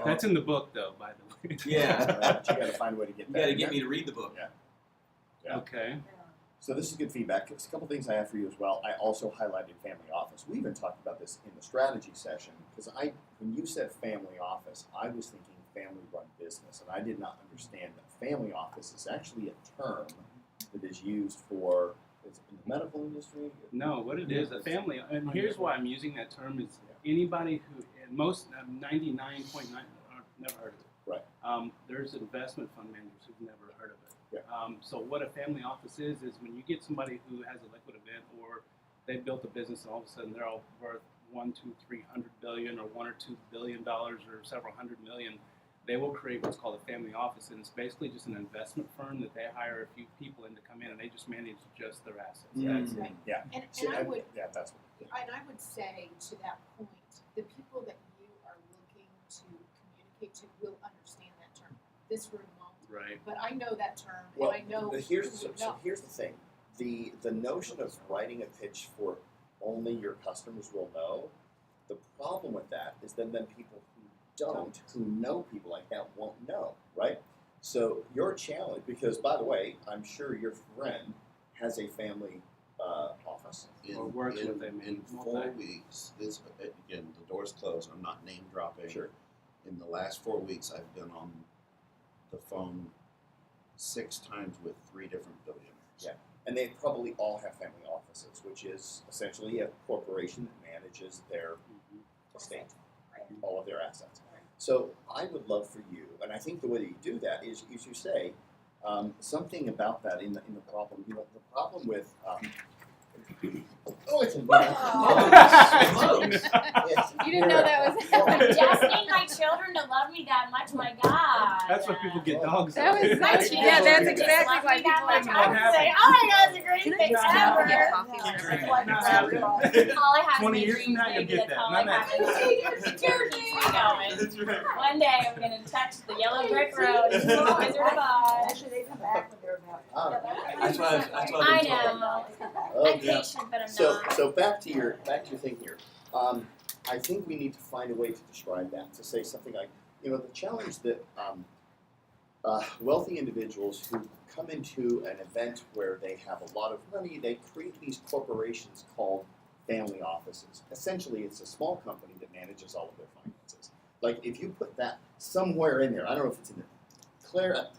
That's in the book, though, by the way. Yeah. But you got to find a way to get You that. got to in get there. me to read the book. Yeah. Okay. So this is good feedback. There's a couple things I have for you as well. I also highlighted family office. We even talked about this in the strategy session because when you said family office, I was thinking family-run business, and I did not understand that family office is actually a term that is used for it's in the medical industry. No, what it is, a family, and here's why I'm using that term is anybody who, and most, 99.9, never heard of it. Right. There's investment fund managers who've never heard of it. Yeah. So what a family office is when you get somebody who has a liquid event or they built a business and all of a sudden they're all worth 1, 2, 300 billion or $1 or $2 billion or several hundred million. They will create what's called a family office, and it's basically just an investment firm that they hire a few people in to come in, and they just manage just their assets. That's it. Right. Yeah. And So, I would that's and I would say to that point, the people that you are looking to communicate to will understand that term. This room won't. Right. But I know that term, well. and I know Here's who would so know. here's the thing. The notion of writing a pitch for only your customers will know. The problem with that is then people who know people like that won't know, right? So your challenge, because by the way, I'm sure your friend has a family office. Or works with them in multi. 4 weeks. This again, the door's closed. I'm not name dropping. Sure. In the last 4 weeks, I've been on the phone 6 times with 3 different billionaires. Yeah. And they probably all have family offices, which is essentially a corporation that manages their estate, all of their assets. So I would love for you, and I think the way that you do that is you say something about that in the problem. You know, the problem with oh, it's a You didn't know that was I happening. just need my children to love me that much, my God. That's what people get dogs. That on. was My nice. children Yeah, that's just exactly love why me that people much. are I would say, oh my God, it's the greatest thing Not ever. Get coffee Not whenever. happening. All I have 20 is years my from now, dreams, you'll baby. get That's that. all Not I have. Keeps me going. That's right. One day I'm going to touch the yellow brick road and see the Wizard of Oz. Actually, they come back when they're about. That's what I I've been told. know. Oh, I'm yeah. patient, but I'm So not. so back to your thing here. I think we need to find a way to describe that, to say something like, you know, the challenge that wealthy individuals who come into an event where they have a lot of money, they create these corporations called family offices. Essentially, it's a small company that manages all of their finances. Like, if you put that somewhere in there, I don't know if it's in the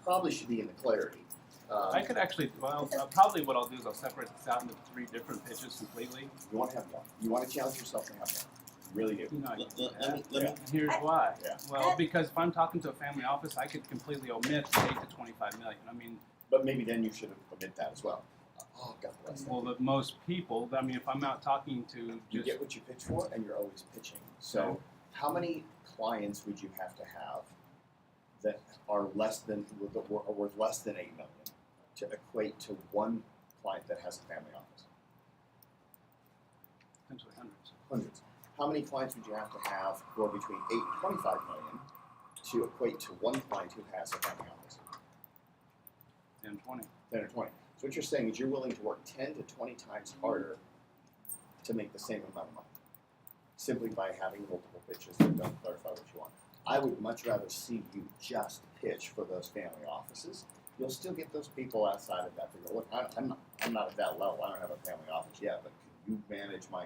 probably should be in the clarity. I could actually, probably what I'll do is I'll separate this out into 3 different pitches completely. You want to have one. You want to challenge yourself to have one. You really do. You know, I can do Let that. me And here's why. Yeah. Well, because if I'm talking to a family office, I could completely omit the 8 to 25 million. I mean, But maybe then you should omit that as well. Oh, God bless them. well, but most people, I mean, if I'm out talking to You just, get what you pitch for, and you're always pitching. So, how many clients would you have to have that are worth less than $8 million to equate to one client that has a family office? potentially hundreds, Hundreds. How many clients would you have to have who are between 8 and 25 million to equate to one client who has a family office? 10, 20. 10 or 20. So what you're saying is you're willing to work 10 to 20 times harder to make the same amount of money, simply by having multiple pitches that don't clarify what you want. I would much rather see you just pitch for those family offices. You'll still get those people outside of that. They go, look, I'm not at that level. I don't have a family office yet, but can you manage my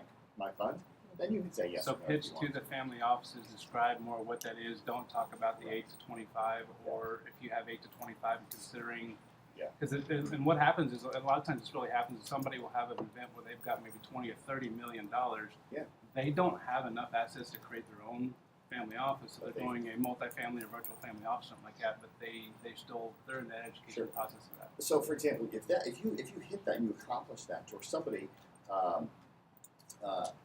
fund? Then you can say yes. So or no if pitch you to want. the family offices, describe more what that is. Don't talk about the 8 to 25, or if you have 8 to 25, considering. Yeah. Because and what happens is a lot of times this really happens is somebody will have an event where they've got maybe 20 or 30 million dollars. Yeah. They don't have enough assets to create their own family office, so they're doing a multifamily or virtual family office, something like that. But they're in the education Sure. process of that. So, for example, if you hit that and you accomplish that, or somebody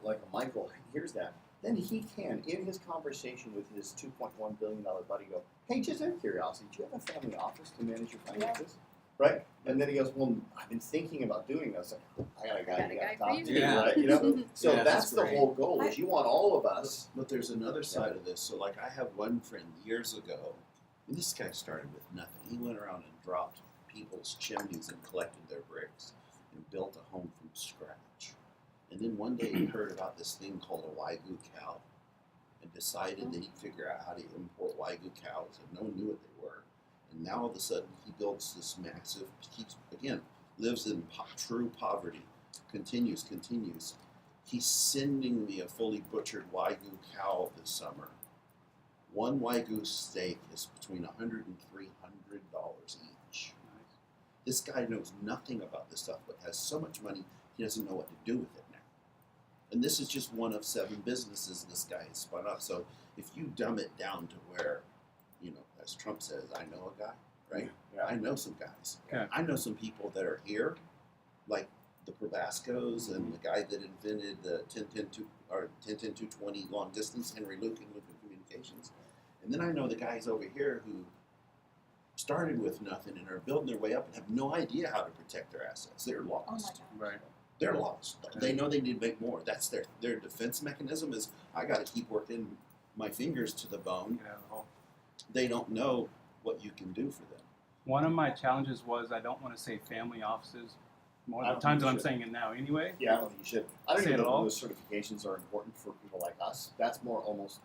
like a Michael hears that, then he can, in his conversation with his $2.1 billion buddy, go, hey, just out of curiosity, do you have a family office to manage your finances? Right? And then he goes, well, I've been thinking about doing this. I got a guy you got to talk to, Yeah. right? You know? So Yeah, that's that's the great. whole goal, is you want all of us. But there's another side of this. So, like, I have one friend years ago, and this guy started with nothing. He went around and dropped people's chimneys and collected their bricks and built a home from scratch. And then one day he heard about this thing called a Wagyu cow and decided that he'd figure out how to import Wagyu cows, and no one knew what they were. And now all of a sudden he builds this massive, lives in true poverty, continues. He's sending me a fully butchered Wagyu cow this summer. One Wagyu steak is between $100 and $300 each. This guy knows nothing about this stuff, but has so much money he doesn't know what to do with it now. And this is just one of 7 businesses this guy has spun up. So if you dumb it down to where, as Trump says, I know a guy, right? Yeah. I know some guys. Okay. I know some people that are here, like the Probascos and the guy that invented the 10-10-220 long distance, Henry Luke and Luke Communications. And then I know the guys over here who started with nothing and are building their way up and have no idea how to protect their assets. They're Oh my lost. God. Right. They're lost. They know they need to make more. That's their defense mechanism is I got to keep working my fingers to the bone. Get out of the hole. They don't know what you can do for them. One of my challenges was I don't want to say family offices more I than don't times think than you I'm should. saying it now anyway. Yeah, I don't think you should. I don't Say even it know all? if those certifications are important for people like us. That's more almost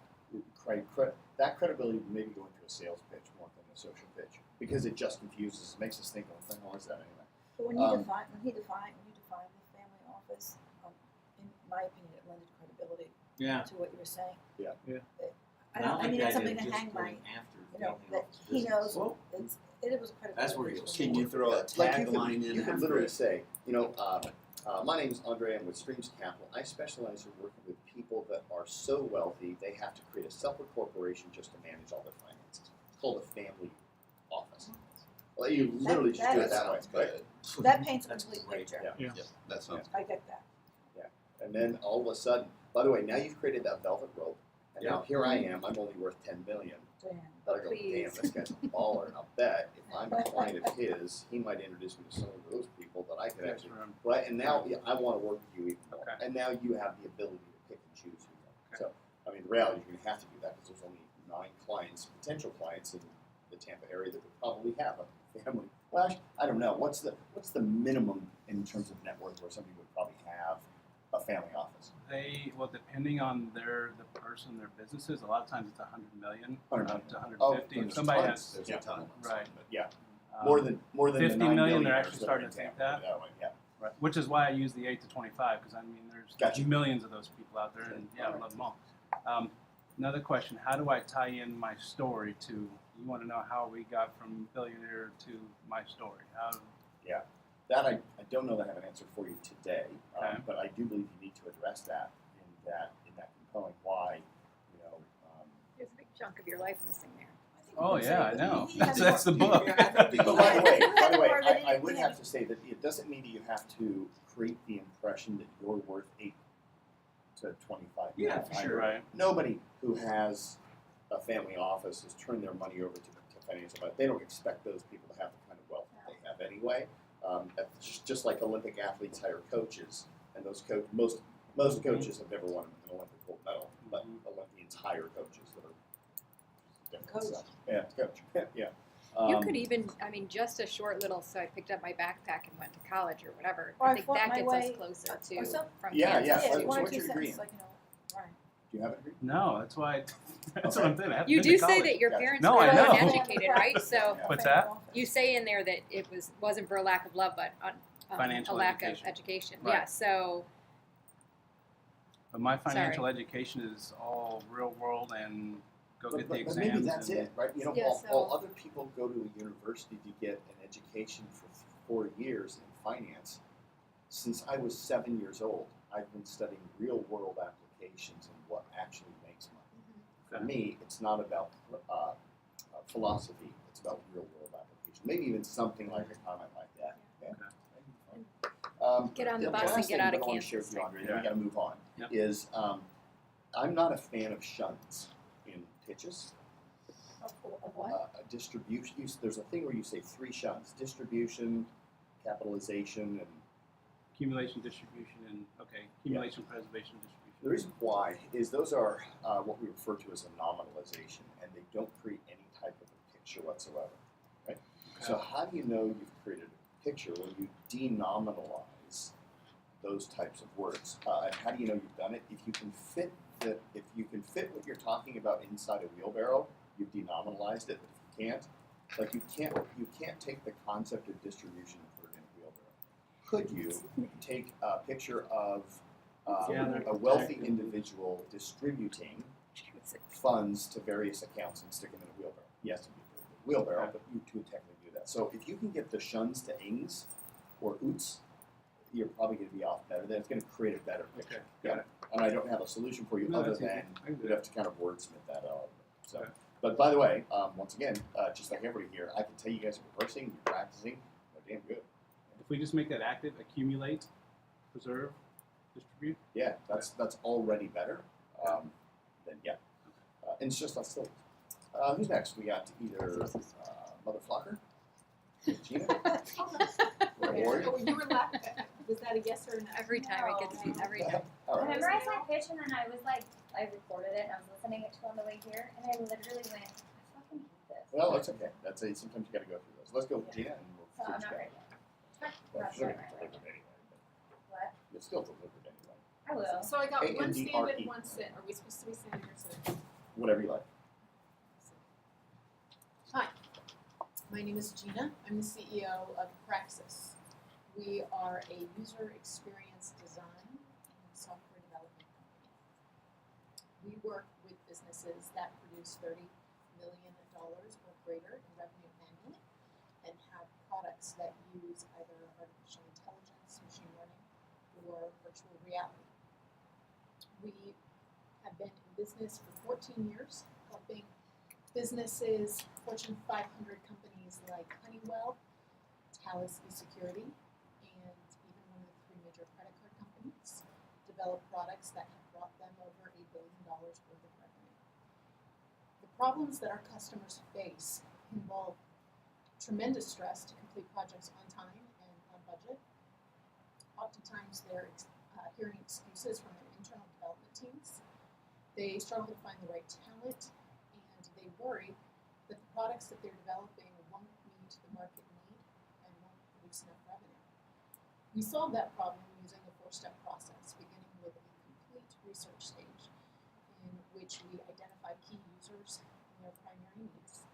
that credibility would maybe go into a sales pitch more than a social pitch because it just confuses, makes us think, what the hell is that anyway? But when you define the family office, in my opinion, it lended credibility Yeah. to what you were saying. Yeah. Yeah. I mean, it's something to hang my, that he knows. Well, It was a credibility. That's where you'll can you throw a Like tagline in you could after literally it? say, my name is Andre. I'm with Streams Capital. I specialize in working with people that are so wealthy they have to create a separate corporation just to manage all their finances. It's called a family office. Well, you literally just do it that way, sounds right? good. That paints a That's complete great. picture. Yeah. Yep, that sounds I get that. And then all of a sudden, by the way, now you've created that velvet rope, and now here I am. I'm only worth $10 million. Damn. But I go, damn, Please. this guy's a baller, and I'll bet if I'm a client of his, he might introduce me to some of those people that I could Yes, actually, room. right? And now I want to work with you even more. Okay. And now you have the ability to pick and choose who you want. Okay. So, I mean, the reality is you're going to have to do that because there's only 9 clients, potential clients in the Tampa area that would probably have a family. Well, actually, I don't know. What's the minimum in terms of net worth where somebody would probably have a family office? Depending on the person, their businesses, a lot of times it's 100 million, 100 up to 150. Oh, if there's somebody tons. has There's Yeah. a ton. right, Yeah, um, more than 50 the 9 million, they're millionaires actually that are starting in to think Tampa, that. way, yeah. right, which is why I use the 8 to 25 because I mean there's Gotcha. millions of those people out there, and yeah, I love them all. Another question: how do I tie in my story to? You want to know how we got from billionaire to my story? How? That I don't know that I have an answer for you today, Okay. but I do believe you need to address that in that compelling why, There's a big chunk of your life missing there. I think Oh we can yeah, say I that know. he That's had that's the more- book. Yeah, I think But by the way, More than I would anything. have to say that it doesn't mean that you have to create the impression that you're worth 8 to 25 Yeah, million. for sure. Right. Nobody who has a family office has turned their money over to financial advisors. They don't expect those people to have the kind of wealth that they have anyway. Just like Olympic athletes hire coaches, and those most coaches have never won an Olympic gold medal, but Olympians hire coaches that are different. Coach. So, yeah, coach. Yeah. You could even, just a short little, so I picked up my backpack and went to college or whatever. Or I I think fought that my gets way- us closer or to some- from Yeah, Kansas. yeah. Yeah, So one or what's two your degree sentences, in? right. Do you have a degree? No, that's why. That's Okay. what I'm saying. I haven't You been do to say college. that your Gotcha. parents No, were I know. uneducated, right? So Yeah. What's that? you say in there that it wasn't for a lack of love, but a Financial lack education. of education. Right. Yeah. So But my financial education is all real world and go get the But exams. maybe that's and, it, right? Yeah, While so- other people go to a university to get an education for 4 years in finance, since I was 7 years old, I've been studying real world applications and what actually makes money. For Okay. me, it's not about philosophy; it's about real world application. Maybe even something like a comment like that. Yeah. Get on the bus last and get thing out that of I want to share Kansas, with you, Andre, right? then we got to move on. Yep. Is I'm not a fan of shuns in pitches. Of what? Distribution. There's a thing where you say 3 shuns: distribution, capitalization, and accumulation, distribution, and accumulation, preservation, distribution. the reason why is those are what we refer to as a nominalization, and they don't create any type of a picture whatsoever. Right. So how do you know you've created a picture when you denominalize those types of words? And how do you know you've done it? If you can fit what you're talking about inside a wheelbarrow, you've denominalized it. But if you can't, you can't take the concept of distribution and put it in a wheelbarrow. Could you take a picture of a wealthy individual distributing funds to various accounts and stick them in a wheelbarrow? Yes, it'd be a wheelbarrow, but you could technically do that. So if you can get the shuns to ings or oots, you're probably going to be off better. Then it's going to create a better picture. Okay, got it. And I don't have a solution for you No, other that's easy. than I can do you'd have to kind of wordsmith that out. So, Okay. But by the way, once again, just like everybody here, I can tell you guys are rehearsing, you're practicing, they're damn good. If we just make that active, accumulate, preserve, distribute. Yeah, that's already better. Then yeah, and it's just less silly. Who's next? We got either Mother Flocker, Gina, or Lori. Oh, you were laughing. Was that a yes or a no? Every time I get to see every time. All I right. memorized my pitch and then I was like, I recorded it and I was listening it to on the way here and I literally went, I fucking hate this. Well, that's okay. That's it. Sometimes you got to go through those. Let's go with Gina, and we'll So I'm finish not up. ready yet. Well, Not sure, ready yet. delivered anyway. What? But it's still delivered anyway. I will. So I got one stand ANDRE. and one sit. Are we supposed to be standing or sitting? Whatever you like. Hi, my name is Gina. I'm the CEO of Praxis. We are a user experience design and software development company. We work with businesses that produce $30 million or greater in revenue annually and have products that use either artificial intelligence, machine learning, or virtual reality. We have been in business for 14 years, helping businesses, Fortune 500 companies like Honeywell, Thales eSecurity, and even one of the 3 major credit card companies, develop products that have brought them over $1 billion worth of revenue. The problems that our customers face involve tremendous stress to complete projects on time and on budget. Oftentimes they're hearing excuses from their internal development teams. They struggle to find the right talent, and they worry that the products that they're developing won't meet the market need and won't produce enough revenue. We solve that problem using a 4-step process, beginning with a complete research stage in which we identify key users and their primary needs.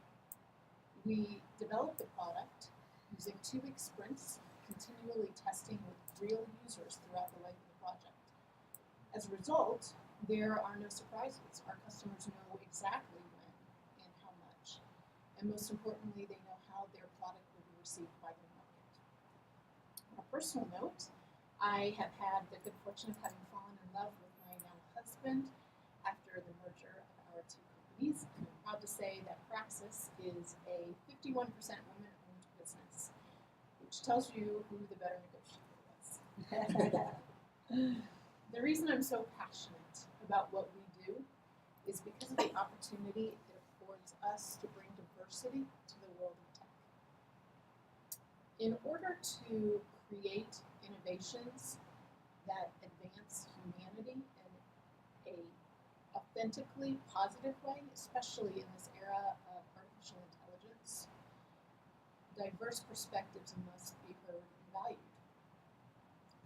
We develop the product using 2-week sprints, continually testing with real users throughout the life of the project. As a result, there are no surprises. Our customers know exactly when and how much. And most importantly, they know how their product will be received by the market. On a personal note, I have had the good fortune of having fallen in love with my now husband after the merger of our 2 companies. And I'm proud to say that Praxis is a 51% women-owned business, which tells you who the better negotiator was. The reason I'm so passionate about what we do is because of the opportunity it affords us to bring diversity to the world of tech. In order to create innovations that advance humanity in a authentically positive way, especially in this era of artificial intelligence, diverse perspectives must be heard and valued.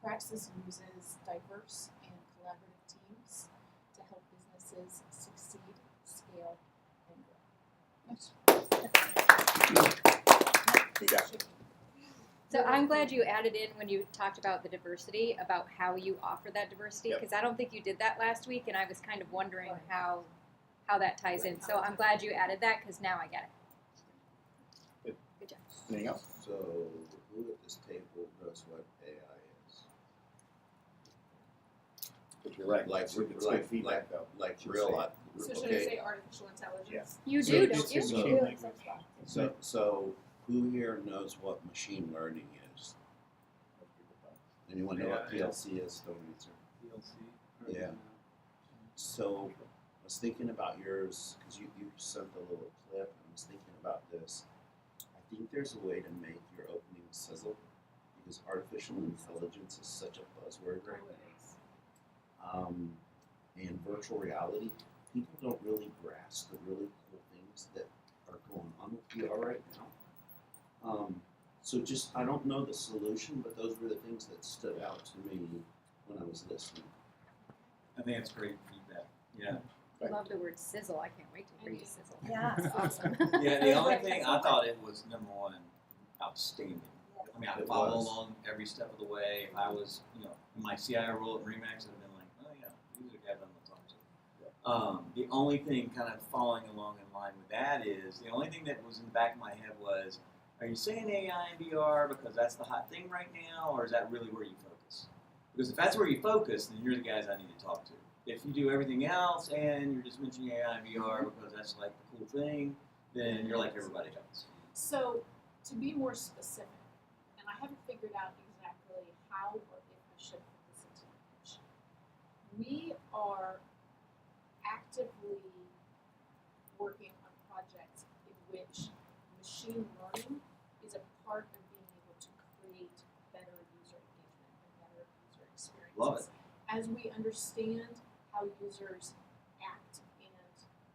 Praxis uses diverse and collaborative teams to help businesses succeed, scale, and grow. Yeah. So I'm glad you added in when you talked about the diversity, about how you offer that diversity, Yep. because I don't think you did that last week, and I was kind of wondering how that ties in. So I'm glad you added that, because now I get it. Good job. Anything else? So, who at this table knows what AI is? But you're right. Like, It's good feedback, though. like Should real say. life. So should I Okay, say artificial intelligence? You So do, it's don't you? just- Machine language. so who here knows what machine learning is? Anyone know what Yeah. PLC is? Don't answer. DLC. Yeah. So, I was thinking about yours, because you sent a little clip, and I was thinking about this. I think there's a way to make your opening sizzle, because artificial intelligence is such a buzzword right now. And virtual reality, people don't really grasp the really cool things that are going on with VR right now. So just, I don't know the solution, but those were the things that stood out to me when I was listening. I think that's great feedback. Yeah. I love the word sizzle. I can't wait to read sizzle. Yeah, it's awesome. Yeah, the only thing I thought it was number one, outstanding. I mean, I It follow was. along every step of the way. If I was, in my CIO role at Remax, I'd have been like, oh yeah, these are the guys I'm going to talk to. The only thing kind of following along in line with that is, the only thing that was in the back of my head was, are you saying AI and VR because that's the hot thing right now, or is that really where you focus? Because if that's where you focus, then you're the guys I need to talk to. if you do everything else and you're just mentioning AI and VR because that's like the cool thing, then you're like everybody else. So, to be more specific, and I haven't figured out exactly how or if I should put this into the pitch. We are actively working on projects in which machine learning is a part of being able to create better user engagement and better user experiences. Love it. As we understand how users act and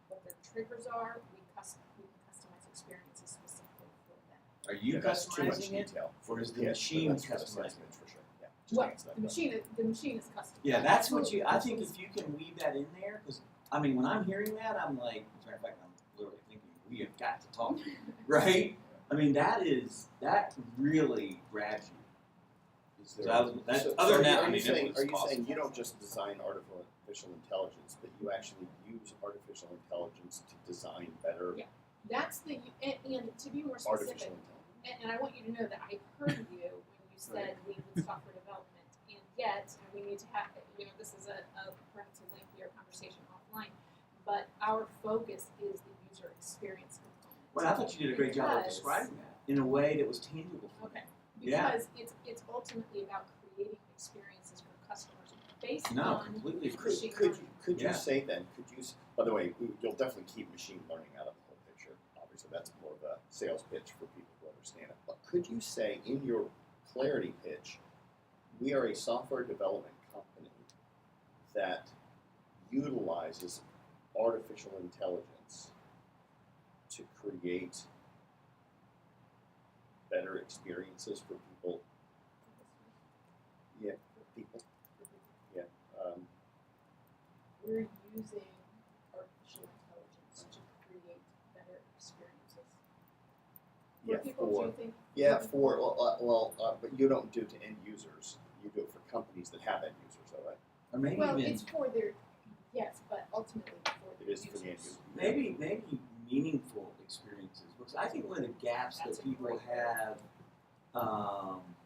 what their triggers are, we can customize experiences specifically for them. Are you That's too much customizing it, detail. or is the Yeah, machine that's for the customizing salesman it? for sure. Yeah. Well, answer that the machine is custom. Yeah, that's what you. I Absolutely. think if you can weave that in there, because I mean, when I'm hearing that, I'm like, as a matter of fact, I'm literally thinking we have got to talk, right? I mean, that really grabs you. Is So there, that's So- other so than that, are I you mean, saying, it was are you awesome. saying you don't just design artificial intelligence, but you actually use artificial intelligence to design better Yeah. That's the and to be more artificial specific, intelligence? and I want you to know that I heard you when you said we need software development, and yet we need to have this is a perhaps a lengthier conversation offline, but our focus is the user experience component. Well, I thought you did a great job of Because- describing that in a way that was tangible for Okay, me. Yeah. because it's ultimately about creating experiences for customers based No, on completely agree. machine Could learning. Yeah. you say then? By the way, you'll definitely keep machine learning out of the whole picture. Obviously, that's more of a sales pitch for people who understand it. But could you say in your clarity pitch, we are a software development company that utilizes artificial intelligence to create better experiences for people? Yeah, people. Yeah. We're using artificial intelligence to create better experiences. For Yeah, people, do you think? but you don't do it to end users. You do it for companies that have end users, all right? Or maybe Well, even it's for their, yes, but ultimately for It their is for the end users. user. maybe meaningful experiences, because I think one of the gaps That's that a people great have,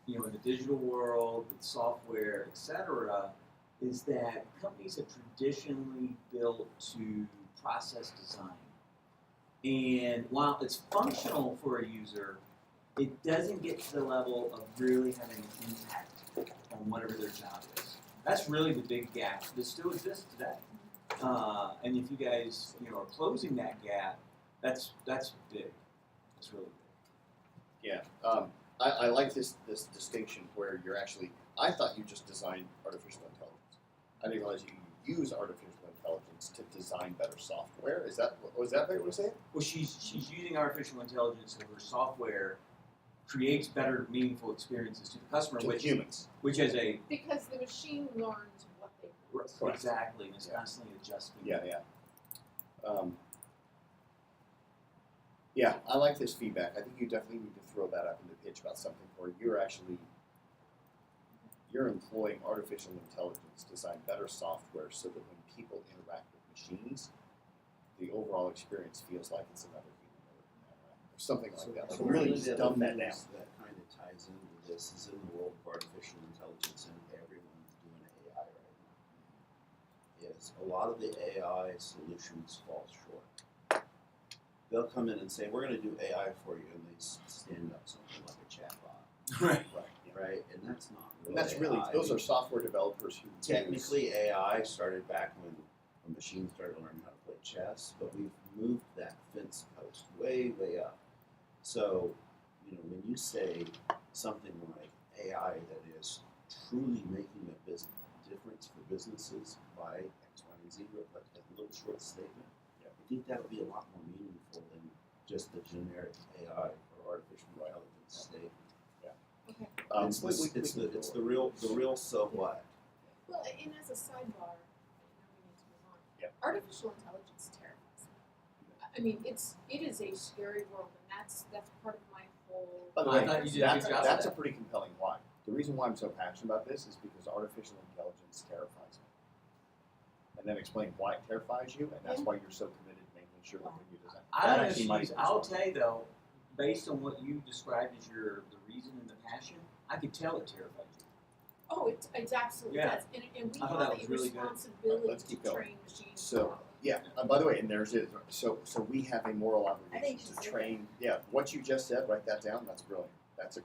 in the digital world with software, etc., is that companies have traditionally built to process design, and while it's functional for a user, it doesn't get to the level of really having an impact on whatever their job is. That's really the big gap that still exists today. And if you guys, are closing that gap, that's big. It's really big. Yeah. I like this distinction where you're actually. I thought you just designed artificial intelligence. I didn't realize you use artificial intelligence to design better software. Was that what you were saying? Well, she's using artificial intelligence, so her software creates better, meaningful experiences to the customer, To which humans. has a Because the machine learns what they want. Correct. exactly, and it's constantly adjusting. Yeah. Yeah, I like this feedback. I think you definitely need to throw that up in the pitch about something where you're employing artificial intelligence to design better software so that when people interact with machines, the overall experience feels like it's another human or something like that. Like really one of just the dumb other that down. things that kind of ties into this is in the world of artificial intelligence, and everyone's doing AI right now. Is a lot of the AI solutions fall short. They'll come in and say, "We're going to do AI for you," and they stand up something like a chatbot, Right. Right. Yeah. right? And that's not really And that's really AI. those are software developers who Technically, AI started back when machines started learning how to play chess, but we've moved that fence post way, way up. So, when you say something like AI that is truly making a difference for businesses by X, Y, and Z, like a little short statement, I think that'll be a lot more meaningful than just the generic AI or artificial intelligence statement. Okay. It's the real so what. Well, and as a sidebar, I know we need to move on. Yep. Artificial intelligence terrifies me. I mean, it is a scary world, and that's part of my whole. By the I way, thought you did a good job of that's a that. pretty compelling why. The reason why I'm so passionate about this is because artificial intelligence terrifies me. And then explain why it terrifies you, and that's why you're so committed to making sure that when you design. I That don't know if actually might she's, be I'll wrong. tell you though, based on what you described as the reason and the passion, I could tell it terrified you. Oh, it absolutely Yeah. does, and we I thought have that was a really good. responsibility Let's keep to going. train machines. So, yeah, by the way, and there's it. So we have a moral I think obligation you to should say train. Yeah, what you just said, write that down. That's brilliant. That's a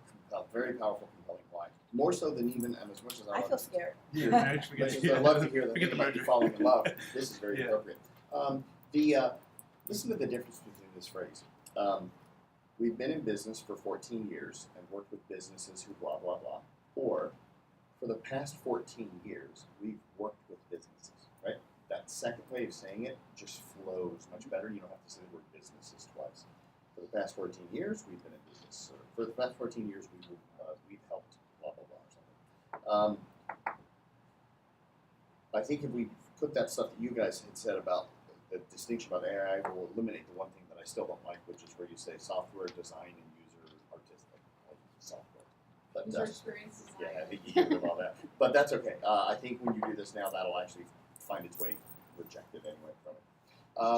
very powerful, compelling why. More so than even, and as much as I feel scared. Yeah, actually, much as I love to hear that forget the they might be merger. falling in love, this is very Yeah. appropriate. Listen to the difference between this phrase. We've been in business for 14 years and worked with businesses who blah blah blah, or for the past 14 years we've worked with businesses. Right? That second way of saying it just flows much better. You don't have to say the word businesses twice. For the past 14 years, we've been in business. For the past 14 years, we've helped blah blah blah or something. I think if we put that stuff that you guys had said about the distinction about AI, will eliminate the one thing that I still don't like, which is where you say software design and user artistic software. But User experience design. yeah, I think you get rid of all that. But that's okay. I think when you do this now, that'll actually find its way rejected anyway from it.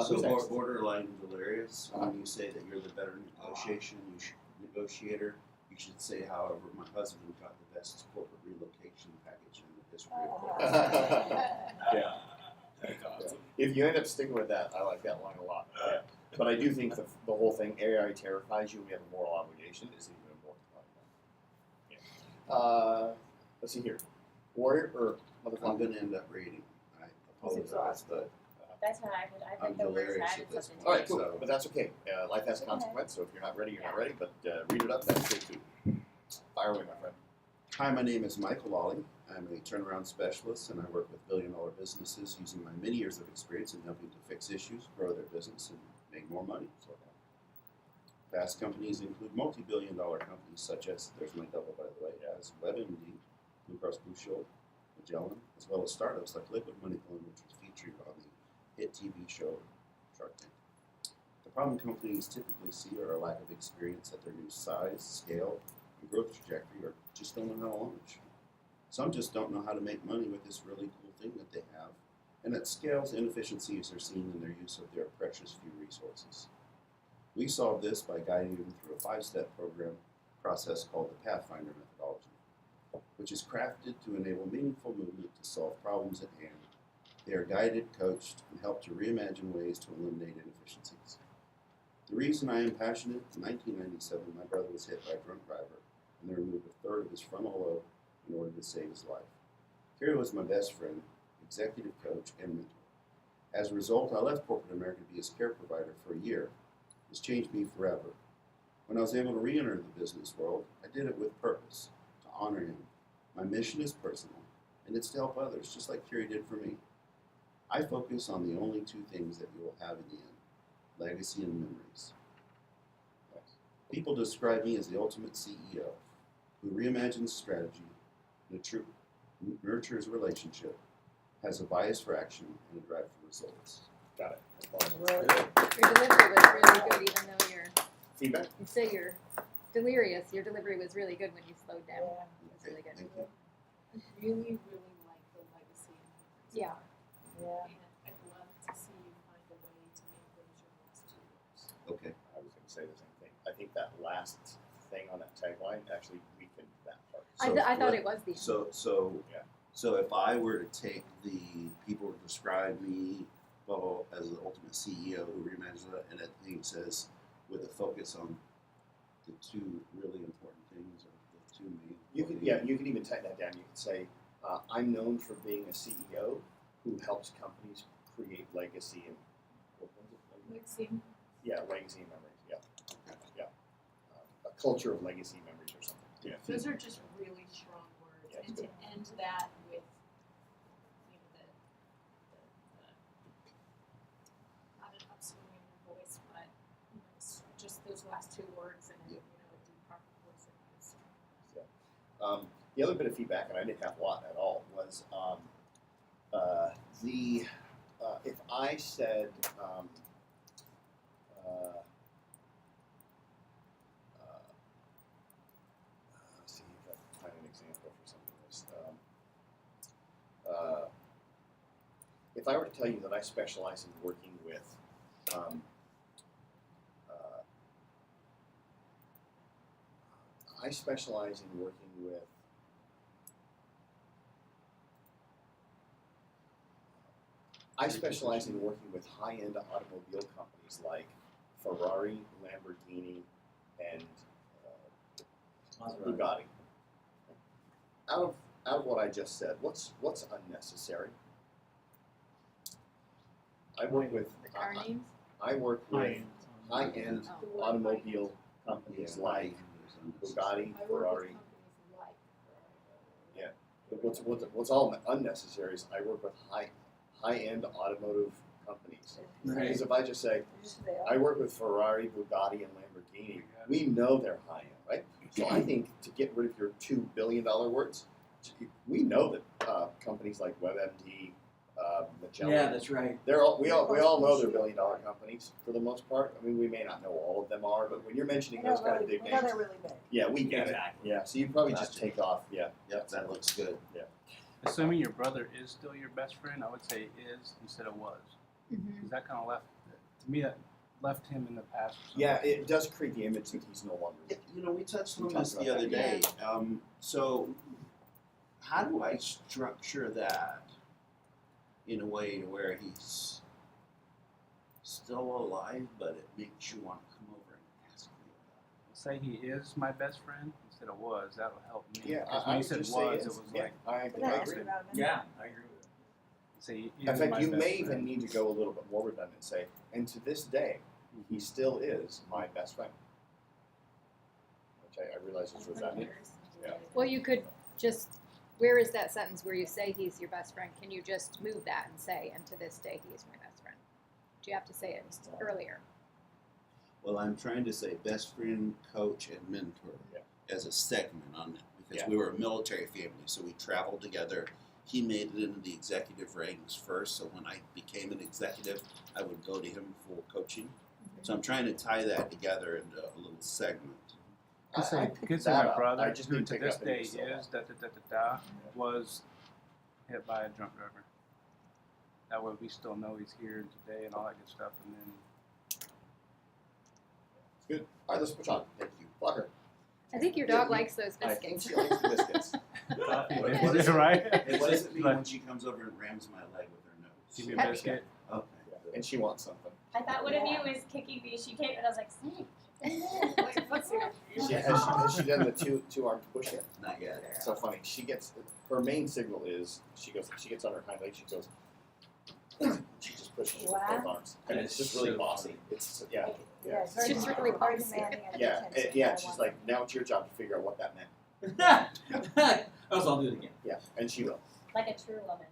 So Who's next? borderline delirious, when you say that you're the better negotiator, you should say, however, my husband got the best corporate relocation package in the history of corporate. Yeah. That's awesome. If you end up sticking with that, I like that line a lot. Yeah. But I do think the whole thing, AI terrifies you, and we have a moral obligation, is even more compelling. Yeah. Let's see here. Warrior or I'm motherfucker? going to end up reading. I apologize, but That's how I would. I I'm think the words delirious added at this something All to right, it. cool. So- But that's okay. Life has consequence, so if you're not ready, you're not ready. But read it up, that's good too. Fire away, my friend. hi, my name is Michael Lawley. I'm a turnaround specialist, and I work with billion-dollar businesses using my many years of experience in helping to fix issues, grow their business, and make more money. Past companies include multi-billion-dollar companies such as, there's my double by the way, as WebMD, Blue Cross Blue Shield, Magellan, as well as startups like Liquid Money Flow, which was featured on the hit TV show Shark Tank. The problem companies typically see are a lack of experience at their new size, scale, and growth trajectory, or just don't know how to launch. Some just don't know how to make money with this really cool thing that they have, and at scales, inefficiencies are seen in their use of their precious few resources. We solve this by guiding them through a 5-step program process called the Pathfinder methodology, which is crafted to enable meaningful movement to solve problems at hand. They are guided, coached, and help to reimagine ways to eliminate inefficiencies. The reason I am passionate, in 1997, my brother was hit by a drunk driver, and they removed a third of his frontal lobe in order to save his life. Kerry was my best friend, executive coach, and mentor. As a result, I left corporate America to be his care provider for a year. This changed me forever. When I was able to re-enter the business world, I did it with purpose, to honor him. My mission is personal, and it's to help others, just like Kerry did for me. I focus on the only two things that you will have in the end: legacy and memories. People describe me as the ultimate CEO, who reimagines strategy, nurtures relationship, has a bias for action, and a drive for results. Got it. Your delivery was really good, even though Feedback? you say you're delirious. Your delivery was really good when you slowed down. Yeah. It was really good. Thank you. I really, really like the legacy. Yeah. Yeah. And I'd love to see you find a way to make those your last 2 words. Okay. I was going to say the same thing. I think that last thing on that tagline actually weakened that part. I thought it was the Yeah. So if I were to take the people who describe me as the ultimate CEO who reimagines that, and that thing says with a focus on the two really important things, or the two main. You can even type that down. You can say, I'm known for being a CEO who helps companies create legacy and what was it? Legacy. Yeah, legacy and memories. Yeah. A culture of legacy memories or something. Yeah. Those are just really strong words. Yeah, it's And to end that with, you know, the not an upswing in your voice, but you know, just those last 2 words and Yeah. you know, a deep proper voice in this. The other bit of feedback, and I didn't have a lot at all, was if I said let's see if I can find an example for something like this. If I were to tell you that I specialize in working with I specialize in working with high-end automobile companies like Ferrari, Lamborghini, and Bugatti. Out of what I just said, what's unnecessary? I work with The car names? I work with High-end. high-end Oh. automobile companies like Bugatti, I work Ferrari. with companies like Ferrari. But what's all unnecessary is I work with high-end automotive companies. Right. Because if I just say Just they I are. work with Ferrari, Bugatti, and Lamborghini, we know they're high-end, right? So I think to get rid of your $2 billion words, we know that companies like WebMD, Magellan, Yeah, that's right. we all know they're $1 billion companies for the most part. I mean, we may not know all of them are, but when you're mentioning those kind of big We know names, they're really big. yeah, we get Exactly. it. Yeah, so you probably just Gotcha. take off. Yeah, Yep, that looks good. Assuming your brother is still your best friend, I would say is instead of was. Mm-hmm. Because that kind of to me, that left him in the past. Or something. yeah, it does create the image that he's no longer. Yeah, you know, we touched We on talked this about the other that. day. So how do I structure that in a way to where he's still alive, but it makes you want to come over and ask me Say he is my best friend instead of was. That'll help me. Yeah, Because I when he would said just say was, is. it was Yeah, like I But then ask agree. me about them. Yeah, I agree with it. say he In is fact, my you best may even friend. need to go a little bit more redundant and say, and to this day, he still is my best friend. Which I realize is redundant. Yeah. Well, you could just, where is that sentence where you say he's your best friend? Can you just move that and say, and to this day, he is my best friend? Do you have to say it earlier? Well, I'm trying to say best friend, coach, and mentor as a segment on that because we were a military family, so we traveled together. He made it into the executive ranks first, so when I became an executive, I would go to him for coaching. So I'm trying to tie that together into a little segment. Could say, picked could say that my up. brother, I just who didn't to pick this up day any is was hit by a drunk driver. That way we still know he's here today and all that good stuff. And then It's good. All right, let's push on. Thank you. Blocker. I think your dog likes those I think biscuits. she likes the biscuits. What is it? right? And what does it mean when she comes over and rams my leg with her Give me nose? a biscuit. Okay. And she wants something. I thought one of you was kicking me. She came and I was like, Snake. Like, what's here? Has she done the two armed push yet? Not yet. It's so funny. She gets her main signal is she gets on her hind leg. She goes. She just pushes with both arms, and it's just really So bossy. It's yeah. Yeah, it's very She's really very bossy. demanding and Yeah, intensive. yeah. I She's want like, now it's your job to figure out what that meant. I'll do it again. Yeah, and she will. Like a true woman.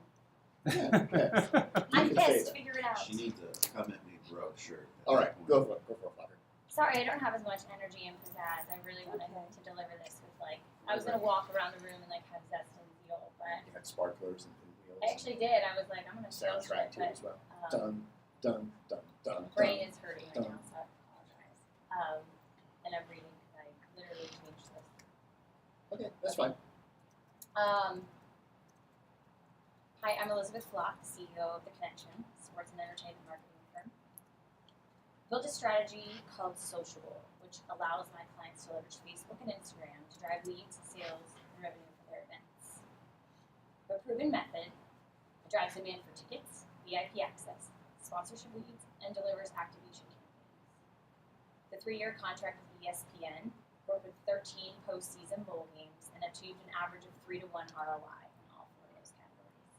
Yeah, yeah. I'm can say pissed. that. Figure it out. She needs a come at me bro shirt. All right, go for it. Go for it, Flocker. Sorry, I don't have as much energy and pizzazz. I really wanted to deliver this with like, I was gonna walk around the room and like have zest and zeal, but You had sparklers and pinwheels. I actually did. I was like, I'm gonna feel Soundtrack shit, too as well. but Dun dun dun dun. my brain dun. is hurting right dun. now, so I apologize. And I'm reading because I literally changed this. Okay, that's fine. Hi, I'm Elizabeth Flock, CEO of The Connection, sports and entertainment marketing firm. Built a strategy called Sociable, which allows my clients to leverage Facebook and Instagram to drive leads, sales, and revenue for their events. A proven method that drives demand for tickets, VIP access, sponsorship leads, and delivers activation campaigns. The 3-year contract with ESPN worked with 13 postseason bowl games and achieved an average of 3-to-1 ROI in all 4 of those categories.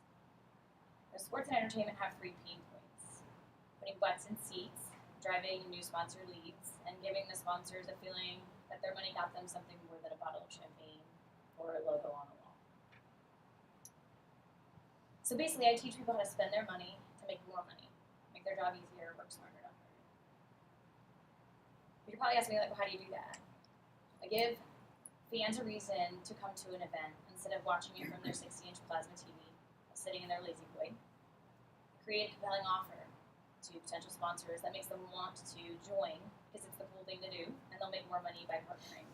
Now, sports and entertainment have 3 pain points: putting butts in seats, driving new sponsor leads, and giving the sponsors a feeling that their money got them something more than a bottle of champagne or a logo on a wall. So basically, I teach people how to spend their money to make more money, make their job easier, work smarter, not harder. But you're probably asking me, like, well, how do you do that? I give fans a reason to come to an event instead of watching it from their 60-inch plasma TV while sitting in their lazy boy. Create a compelling offer to potential sponsors that makes them want to join because it's the cool thing to do, and they'll make more money by partnering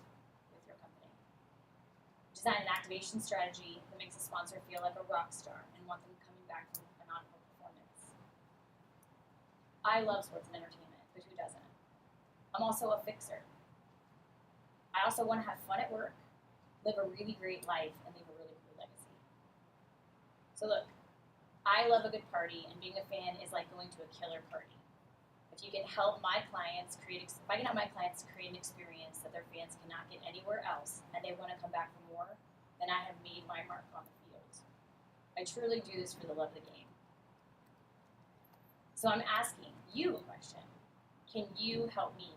with your company. Design an activation strategy that makes a sponsor feel like a rock star and want them coming back from an on-court performance. I love sports and entertainment, but who doesn't? I'm also a fixer. I also want to have fun at work, live a really great life, and leave a really cool legacy. So look, I love a good party, and being a fan is like going to a killer party. If you can help my clients create, if I can help my clients create an experience that their fans cannot get anywhere else, and they want to come back for more, then I have made my mark on the field. I truly do this for the love of the game. So I'm asking you a question. Can you help me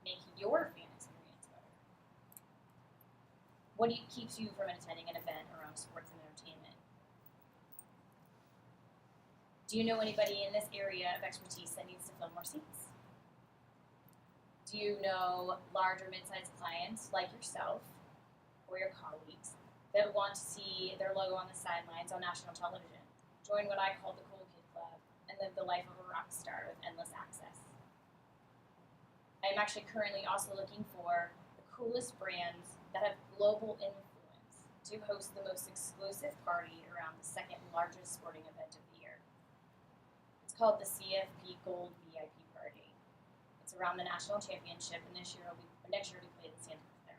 make your fan experience better? What keeps you from attending an event around sports and entertainment? Do you know anybody in this area of expertise that needs to fill more seats? Do you know large or mid-sized clients like yourself or your colleagues that want to see their logo on the sidelines on national television? Join what I call the Cool Kid Club and live the life of a rock star with endless access. I am actually currently also looking for the coolest brands that have global influence to host the most exclusive party around the second largest sporting event of the year. It's called the CFP Gold VIP Party. It's around the national championship, and next year we play in Santa Fe.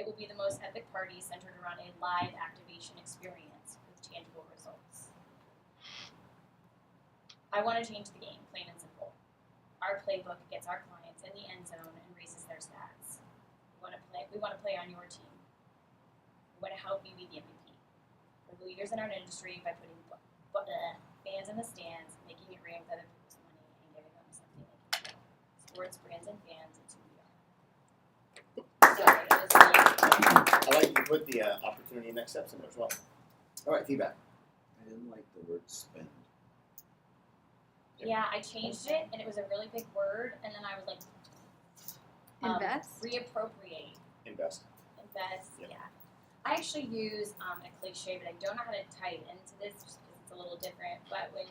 It will be the most epic party centered around a live activation experience with tangible results. I want to change the game, plain and simple. Our playbook gets our clients in the end zone and raises their stats. We want to play on your team. We want to help you be the MVP. We're the leaders in our industry by putting fans in the stands, making it rain with other people's money, and giving them something they can feel. Sports, brands, and fans, it's who we are. Sorry, it was really I like you put the opportunity and next steps in there as well. All right, feedback. I didn't like the word spend. Yeah, I changed it, and it was a really big word, and then I was like, Invest? reappropriate, Invest. invest, Yep. yeah. I actually use a cliche, but I don't know how to tie it into this just because it's a little different. But when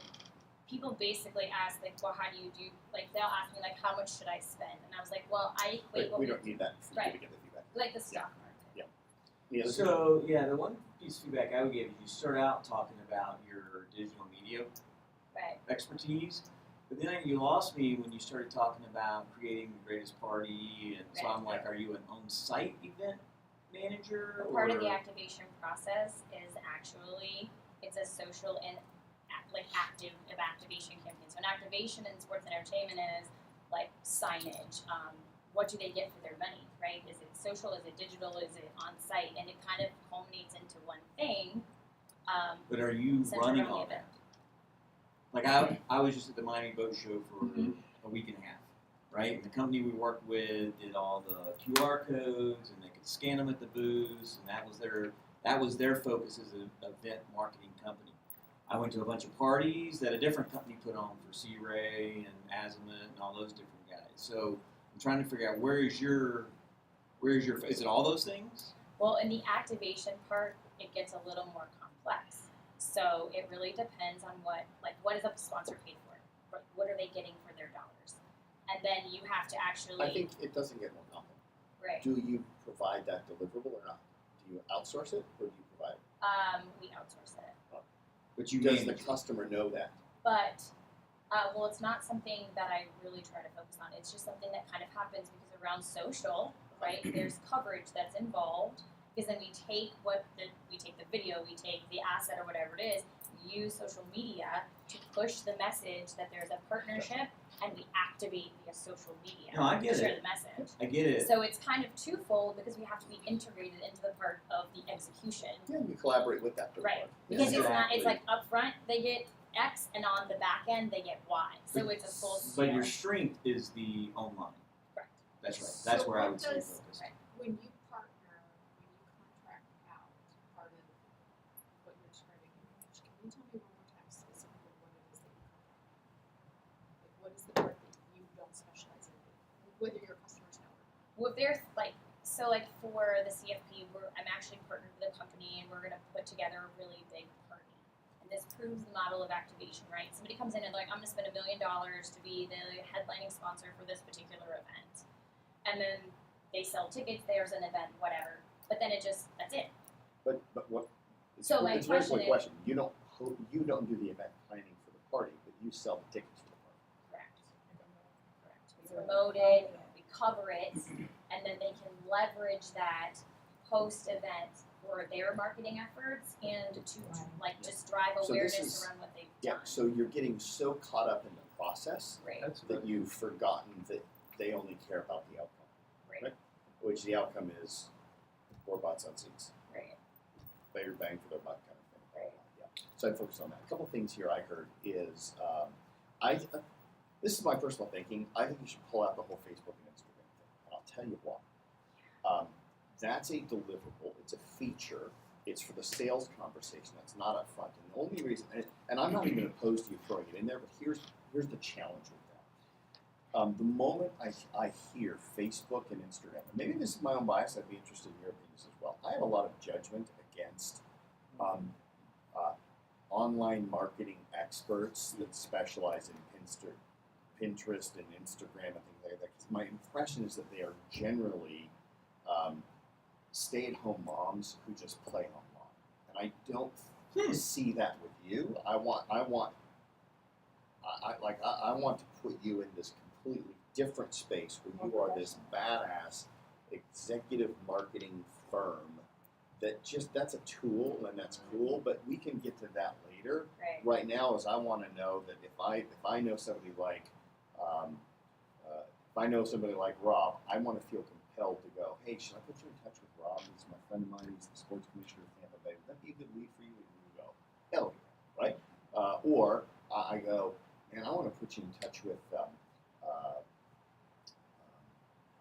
people basically ask, like, well, how do you do, like, they'll ask me, like, how much should I spend? And I was like, well, I equate what We don't need that for you Right. to get the feedback. like the stock market. Any other So yeah, the one piece of feedback I would give is you start out talking about your digital media Right. expertise, but then you lost me when you started talking about creating the greatest party, and so Right. I'm like, are you an on-site event manager? But part of the or- activation process is actually, it's a social and active activation campaign. So an activation in sports and entertainment is like signage. What do they get for their money, right? Is it social? Is it digital? Is it on site? And it kind of culminates into one thing. But are you Centered running around the all event. that? Like I was just at the Miami Boat Show for a week and a half, right? And the company we worked with did all the QR codes, and they could scan them at the booths, and that was their focus as an event marketing company. I went to a bunch of parties that a different company put on for C. Ray and Azimuth and all those different guys. So I'm trying to figure out where's your is it all those things? Well, in the activation part, it gets a little more complex. So it really depends on what is a sponsor paid for? What are they getting for their dollars? And then you have to actually, I think it doesn't get more complicated. right. Do you provide that deliverable or not? Do you outsource it or do you provide it? We outsource it. But you Does the manage it. customer know that? But, well, it's not something that I really try to focus on. It's just something that kind of happens because around social, right, there's coverage that's involved. Because then we take the video, we take the asset or whatever it is, use social media to push the message that there's a partnership, and we activate via social media No, I get to share it. the message. I get it. So it's kind of twofold because we have to be integrated into the part of the execution. Yeah, you collaborate with that. third Right. party. Because it's not, Exactly. it's like up front they get X and on the back end they get Y. So it's a full But scale. your strength is the online. Correct. That's right. That's So where I what would stay does- focused. Right. When you partner, when you contract out part of what you're describing in your pitch, can you tell me one more time specifically what it is that you contract out? Like, what is the part that you don't specialize in, whether your customers know or not? Well, if there's like for the CFP, I'm actually partnered with a company and we're gonna put together a really big party. And this proves the model of activation, right? Somebody comes in and they're like, I'm gonna spend $1 million to be the headlining sponsor for this particular event. And then they sell tickets, there's an event, whatever. But then that's it. But what? It's, So my it's a very question quick is- question. You don't do the event planning for the party, but you sell the tickets for the party. Correct. We promote it, we cover it, and then they can leverage that post-event for their marketing efforts and to like just drive So this awareness is- around what they've Yeah, done. so you're getting so caught up in the process Right. That's that you've forgotten that they only care about the outcome, Right. which the outcome is more butts on seats, Right. better bang for their buck kind of thing. Right. Yeah. So I focus on that. A couple things here I heard is this is my personal thinking. I think you should pull out the whole Facebook and Instagram thing, and I'll tell you why. That's a deliverable. It's a feature. It's for the sales conversation. That's not up front. And the only reason, and I'm not even opposed to you throwing it in there, but here's the challenge with that. The moment I hear Facebook and Instagram, and maybe this is my own bias, I'd be interested in your opinions as well. I have a lot of judgment against online marketing experts that specialize in Pinterest and Instagram and things like that. Because my impression is that they are generally stay-at-home moms who just play online, and I don't see that with you. I want to put you in this completely different space where you are this badass executive marketing firm that's a tool and that's cool, but we can get to that later. Right. Right now is I want to know that if I know somebody like Rob, I want to feel compelled to go, hey, should I put you in touch with Rob? He's my friend of mine. He's the sports commissioner of Tampa Bay. Would that be a good lead for you? And you go, hell yeah, right? Or I go, man, I want to put you in touch with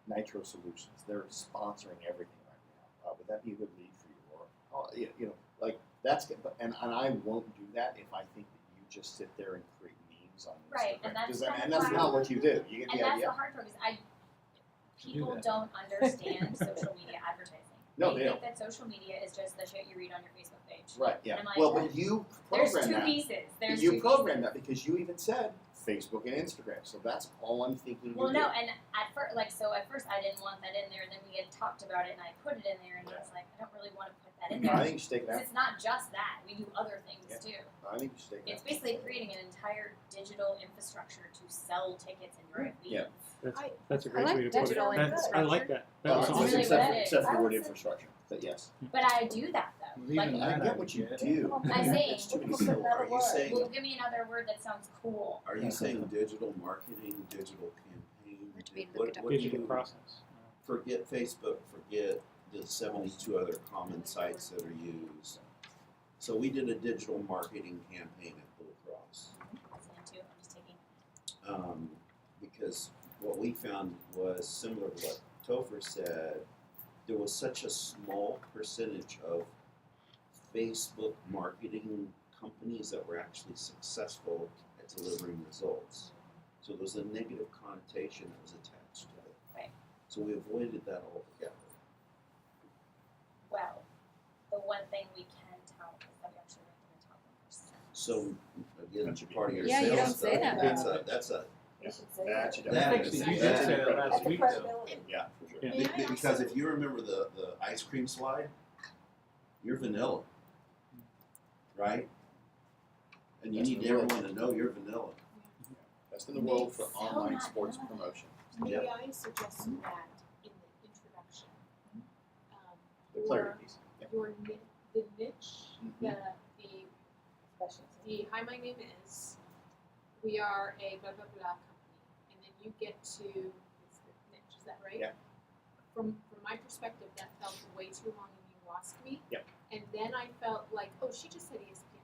Nitro Solutions. They're sponsoring everything right now. Would that be a good lead for you? Or like that's good. And I won't do that if I think that you just sit there and create memes on Instagram. Right, and that's that's why- not what you do. You get And the that's idea. the hard part because people that. don't understand social media advertising. No, they they think that social media is just the shit you read on your Facebook page. Right, yeah. And I'm like, Well, but you There's program two that. pieces. There's You two program pieces. that because you even said Facebook and Instagram. So that's all I'm thinking. Well, you no, do. and at first I didn't want that in there. Then we had talked about it, and I put it in there, and I was like, I don't really want to put that in there. I think you should take it Because out. it's not just that. We do other things Yeah. too. I think you should take it It's out. basically creating an entire digital infrastructure to sell tickets and drive leads. Yeah. That's a I great like way to put it. digital I like that. That was That's awesome. really except, what for, it is. except for the word I was- infrastructure. But yes, But I do that though. Well, Like, even I that get what you get. do. I'm saying, It's too many Put syllables. another Are you word. saying well, give me another word that sounds cool. Are you saying digital marketing, digital campaign? Have to be What, looked up. what do Digital you process. forget Facebook, forget the 72 other common sites that are used. So we did a digital marketing campaign at Blue Cross. Listening to, I'm just taking. Because what we found was similar to what Topher said, there was such a small percentage of Facebook marketing companies that were actually successful at delivering results. So there was a negative connotation that was attached to it. Right. So we avoided that altogether. Well, the one thing we can tell is that we actually ranked in the top 1%. So again, That should be- part of your Yeah, you sales don't stuff, say that. that's a You should say That that. should That definitely is- be- you that's did say incredible. that last That's the week, though. credibility. Yeah, for sure. Yeah. May I because also- if you remember the ice cream slide, you're vanilla, right? And you That's need vanilla. everyone to know you're vanilla. Best in the world for So online not sports vanilla. promotion. Maybe I suggested that in the introduction. The Your- clarity piece. Yeah. The niche, Mhm. the Specialty. hi, my name is, we are a blah blah blah company, and then you get to it's the niche. Is that right? Yeah. From my perspective, that felt way too long, and you lost me. Yep. And then I felt like, oh, she just said ESPN.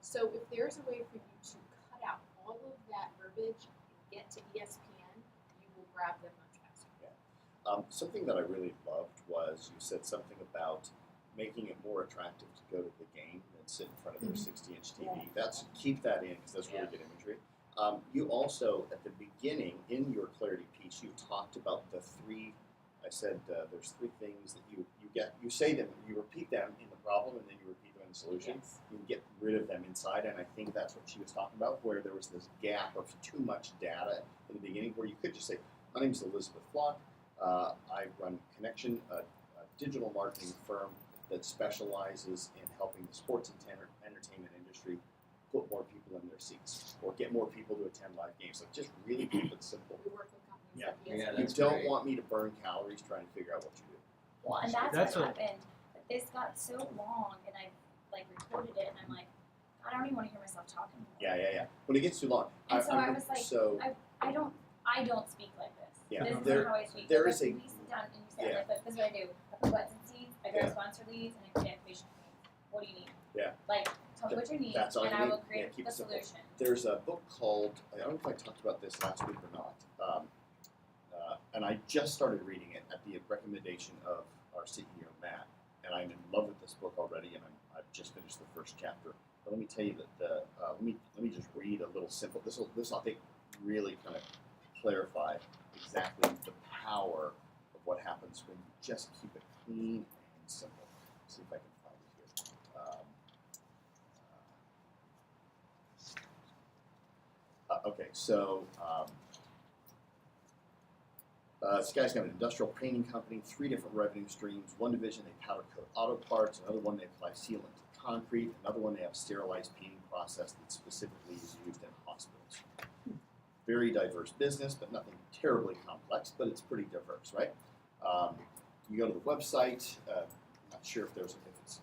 So if there's a way for you to cut out all of that verbiage and get to ESPN, you will grab them much faster. Something that I really loved was you said something about making it more attractive to go to the game than sit in front of their 60-inch TV. Yeah. That's keep that in because that's really Yeah. good imagery. You also at the beginning in your clarity piece you talked about the three. I said there's three things that you say them, you repeat them in the problem, and then you repeat them in the solution. Yes. You get rid of them inside, and I think that's what she was talking about, where there was this gap of too much data in the beginning, where you could just say, my name is Elizabeth Flock, I run Connection, a digital marketing firm that specializes in helping the sports and entertainment industry put more people in their seats, or get more people to attend live games. Like just really keep it simple. We work with companies Yeah. like ESPN. Yeah, You that's don't great. want me to burn calories trying to figure out what you do. Well, and that's That's what a- happened. this got so long, and I like recorded it, and I'm like, God, I don't even want to hear myself talking anymore. Yeah. When it gets too long. And so I was like, so I don't speak like this. Yeah, This there- is not how I speak. there Like, is a- we sit down and you say, Yeah. like, this is what I do. I put butts and seats, I Yeah. draw sponsor leads, and I create patient needs. What do you need? Yeah. Like, tell me what you need, That's all and you I need. will Yeah, create keep the it simple. solution. there's a book called, I don't know if I talked about this last week or not, and I just started reading it at the recommendation of our CEO, Matt, and I'm in love with this book already, and I've just finished the first chapter. But let me tell you that let me just read a little simple. This I think really kind of clarify exactly the power of what happens when you just keep it clean and simple. Let's see if I can find it here. Okay, so this guy's got an industrial painting company, 3 different revenue streams. One division they powder coat auto parts, another one they apply sealant to concrete, another one they have sterilized painting process that specifically is used in hospitals. Very diverse business, but nothing terribly complex, but it's pretty diverse, right? You go to the website. I'm not sure if it's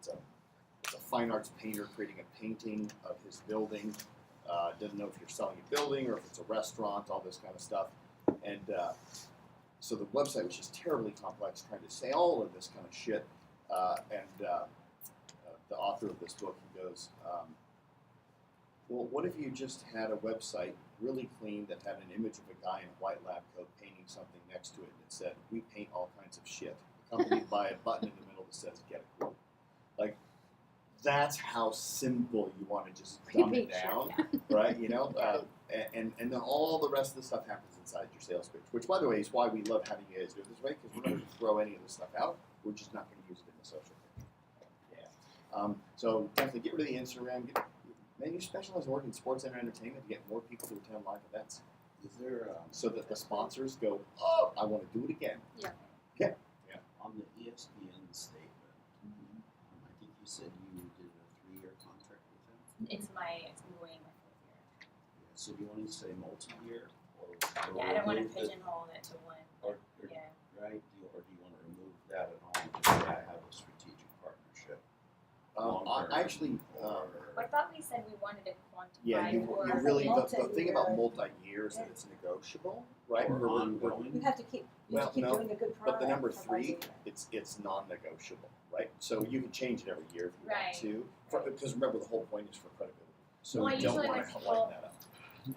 a fine arts painter creating a painting of his building. Doesn't know if you're selling a building or if it's a restaurant, all this kind of stuff. And so the website was just terribly complex, trying to say all of this kind of shit. The author of this book, he goes, well, what if you just had a website really clean that had an image of a guy in a white lab coat painting something next to it that said, we paint all kinds of shit, accompanied by a button in the middle that says, get a quote. Like, that's how simple you want to just dumb it down, right? You know, and then all the rest of the stuff happens inside your sales pitch, which, by the way, is why we love having you guys do it this way, because we're not going to throw any of this stuff out. We're just not going to use it in the social pitch. Yeah. So definitely get rid of the Instagram. Man, you specialize in working in sports and entertainment to get more people to attend live events, Is there so that the sponsors go, oh, I want to do it again. on the ESPN statement? I think you said you did a 3-year contract with them. I'm going my 4th year. Yeah, so do you want to say multi-year or Yeah, I don't want to remove it? pigeonhole it to one. Or Yeah. right? Or do you want to remove that at all and just say I have a strategic partnership? I actually. I thought we said we wanted to quantify Yeah, you for really, the multi-year. thing about multi-year is that it's negotiable, right? Or We're- ongoing? You have to keep, Well, no, doing a good product. But the number for 3, multi-year. it's non-negotiable, right? So you can change it every year if you Right. want to, because remember the whole point is for credibility. So Well, you don't usually want when to people- lighten that up.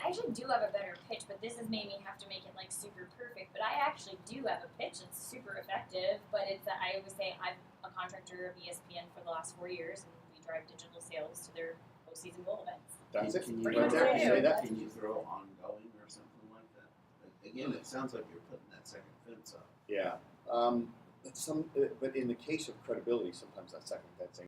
I actually do have a better pitch, but this has made me have to make it like super perfect. But I actually do have a pitch that's super effective. But it's that I always say I'm a contractor of ESPN for the last 4 years, and we drive digital sales to their postseason bowl events. That's it. Can you, Pretty Right much there, what I you do. say that. Can you throw ongoing or something like that? Again, it sounds like you're putting that second fence up. Yeah. But in the case of credibility, sometimes that second fencing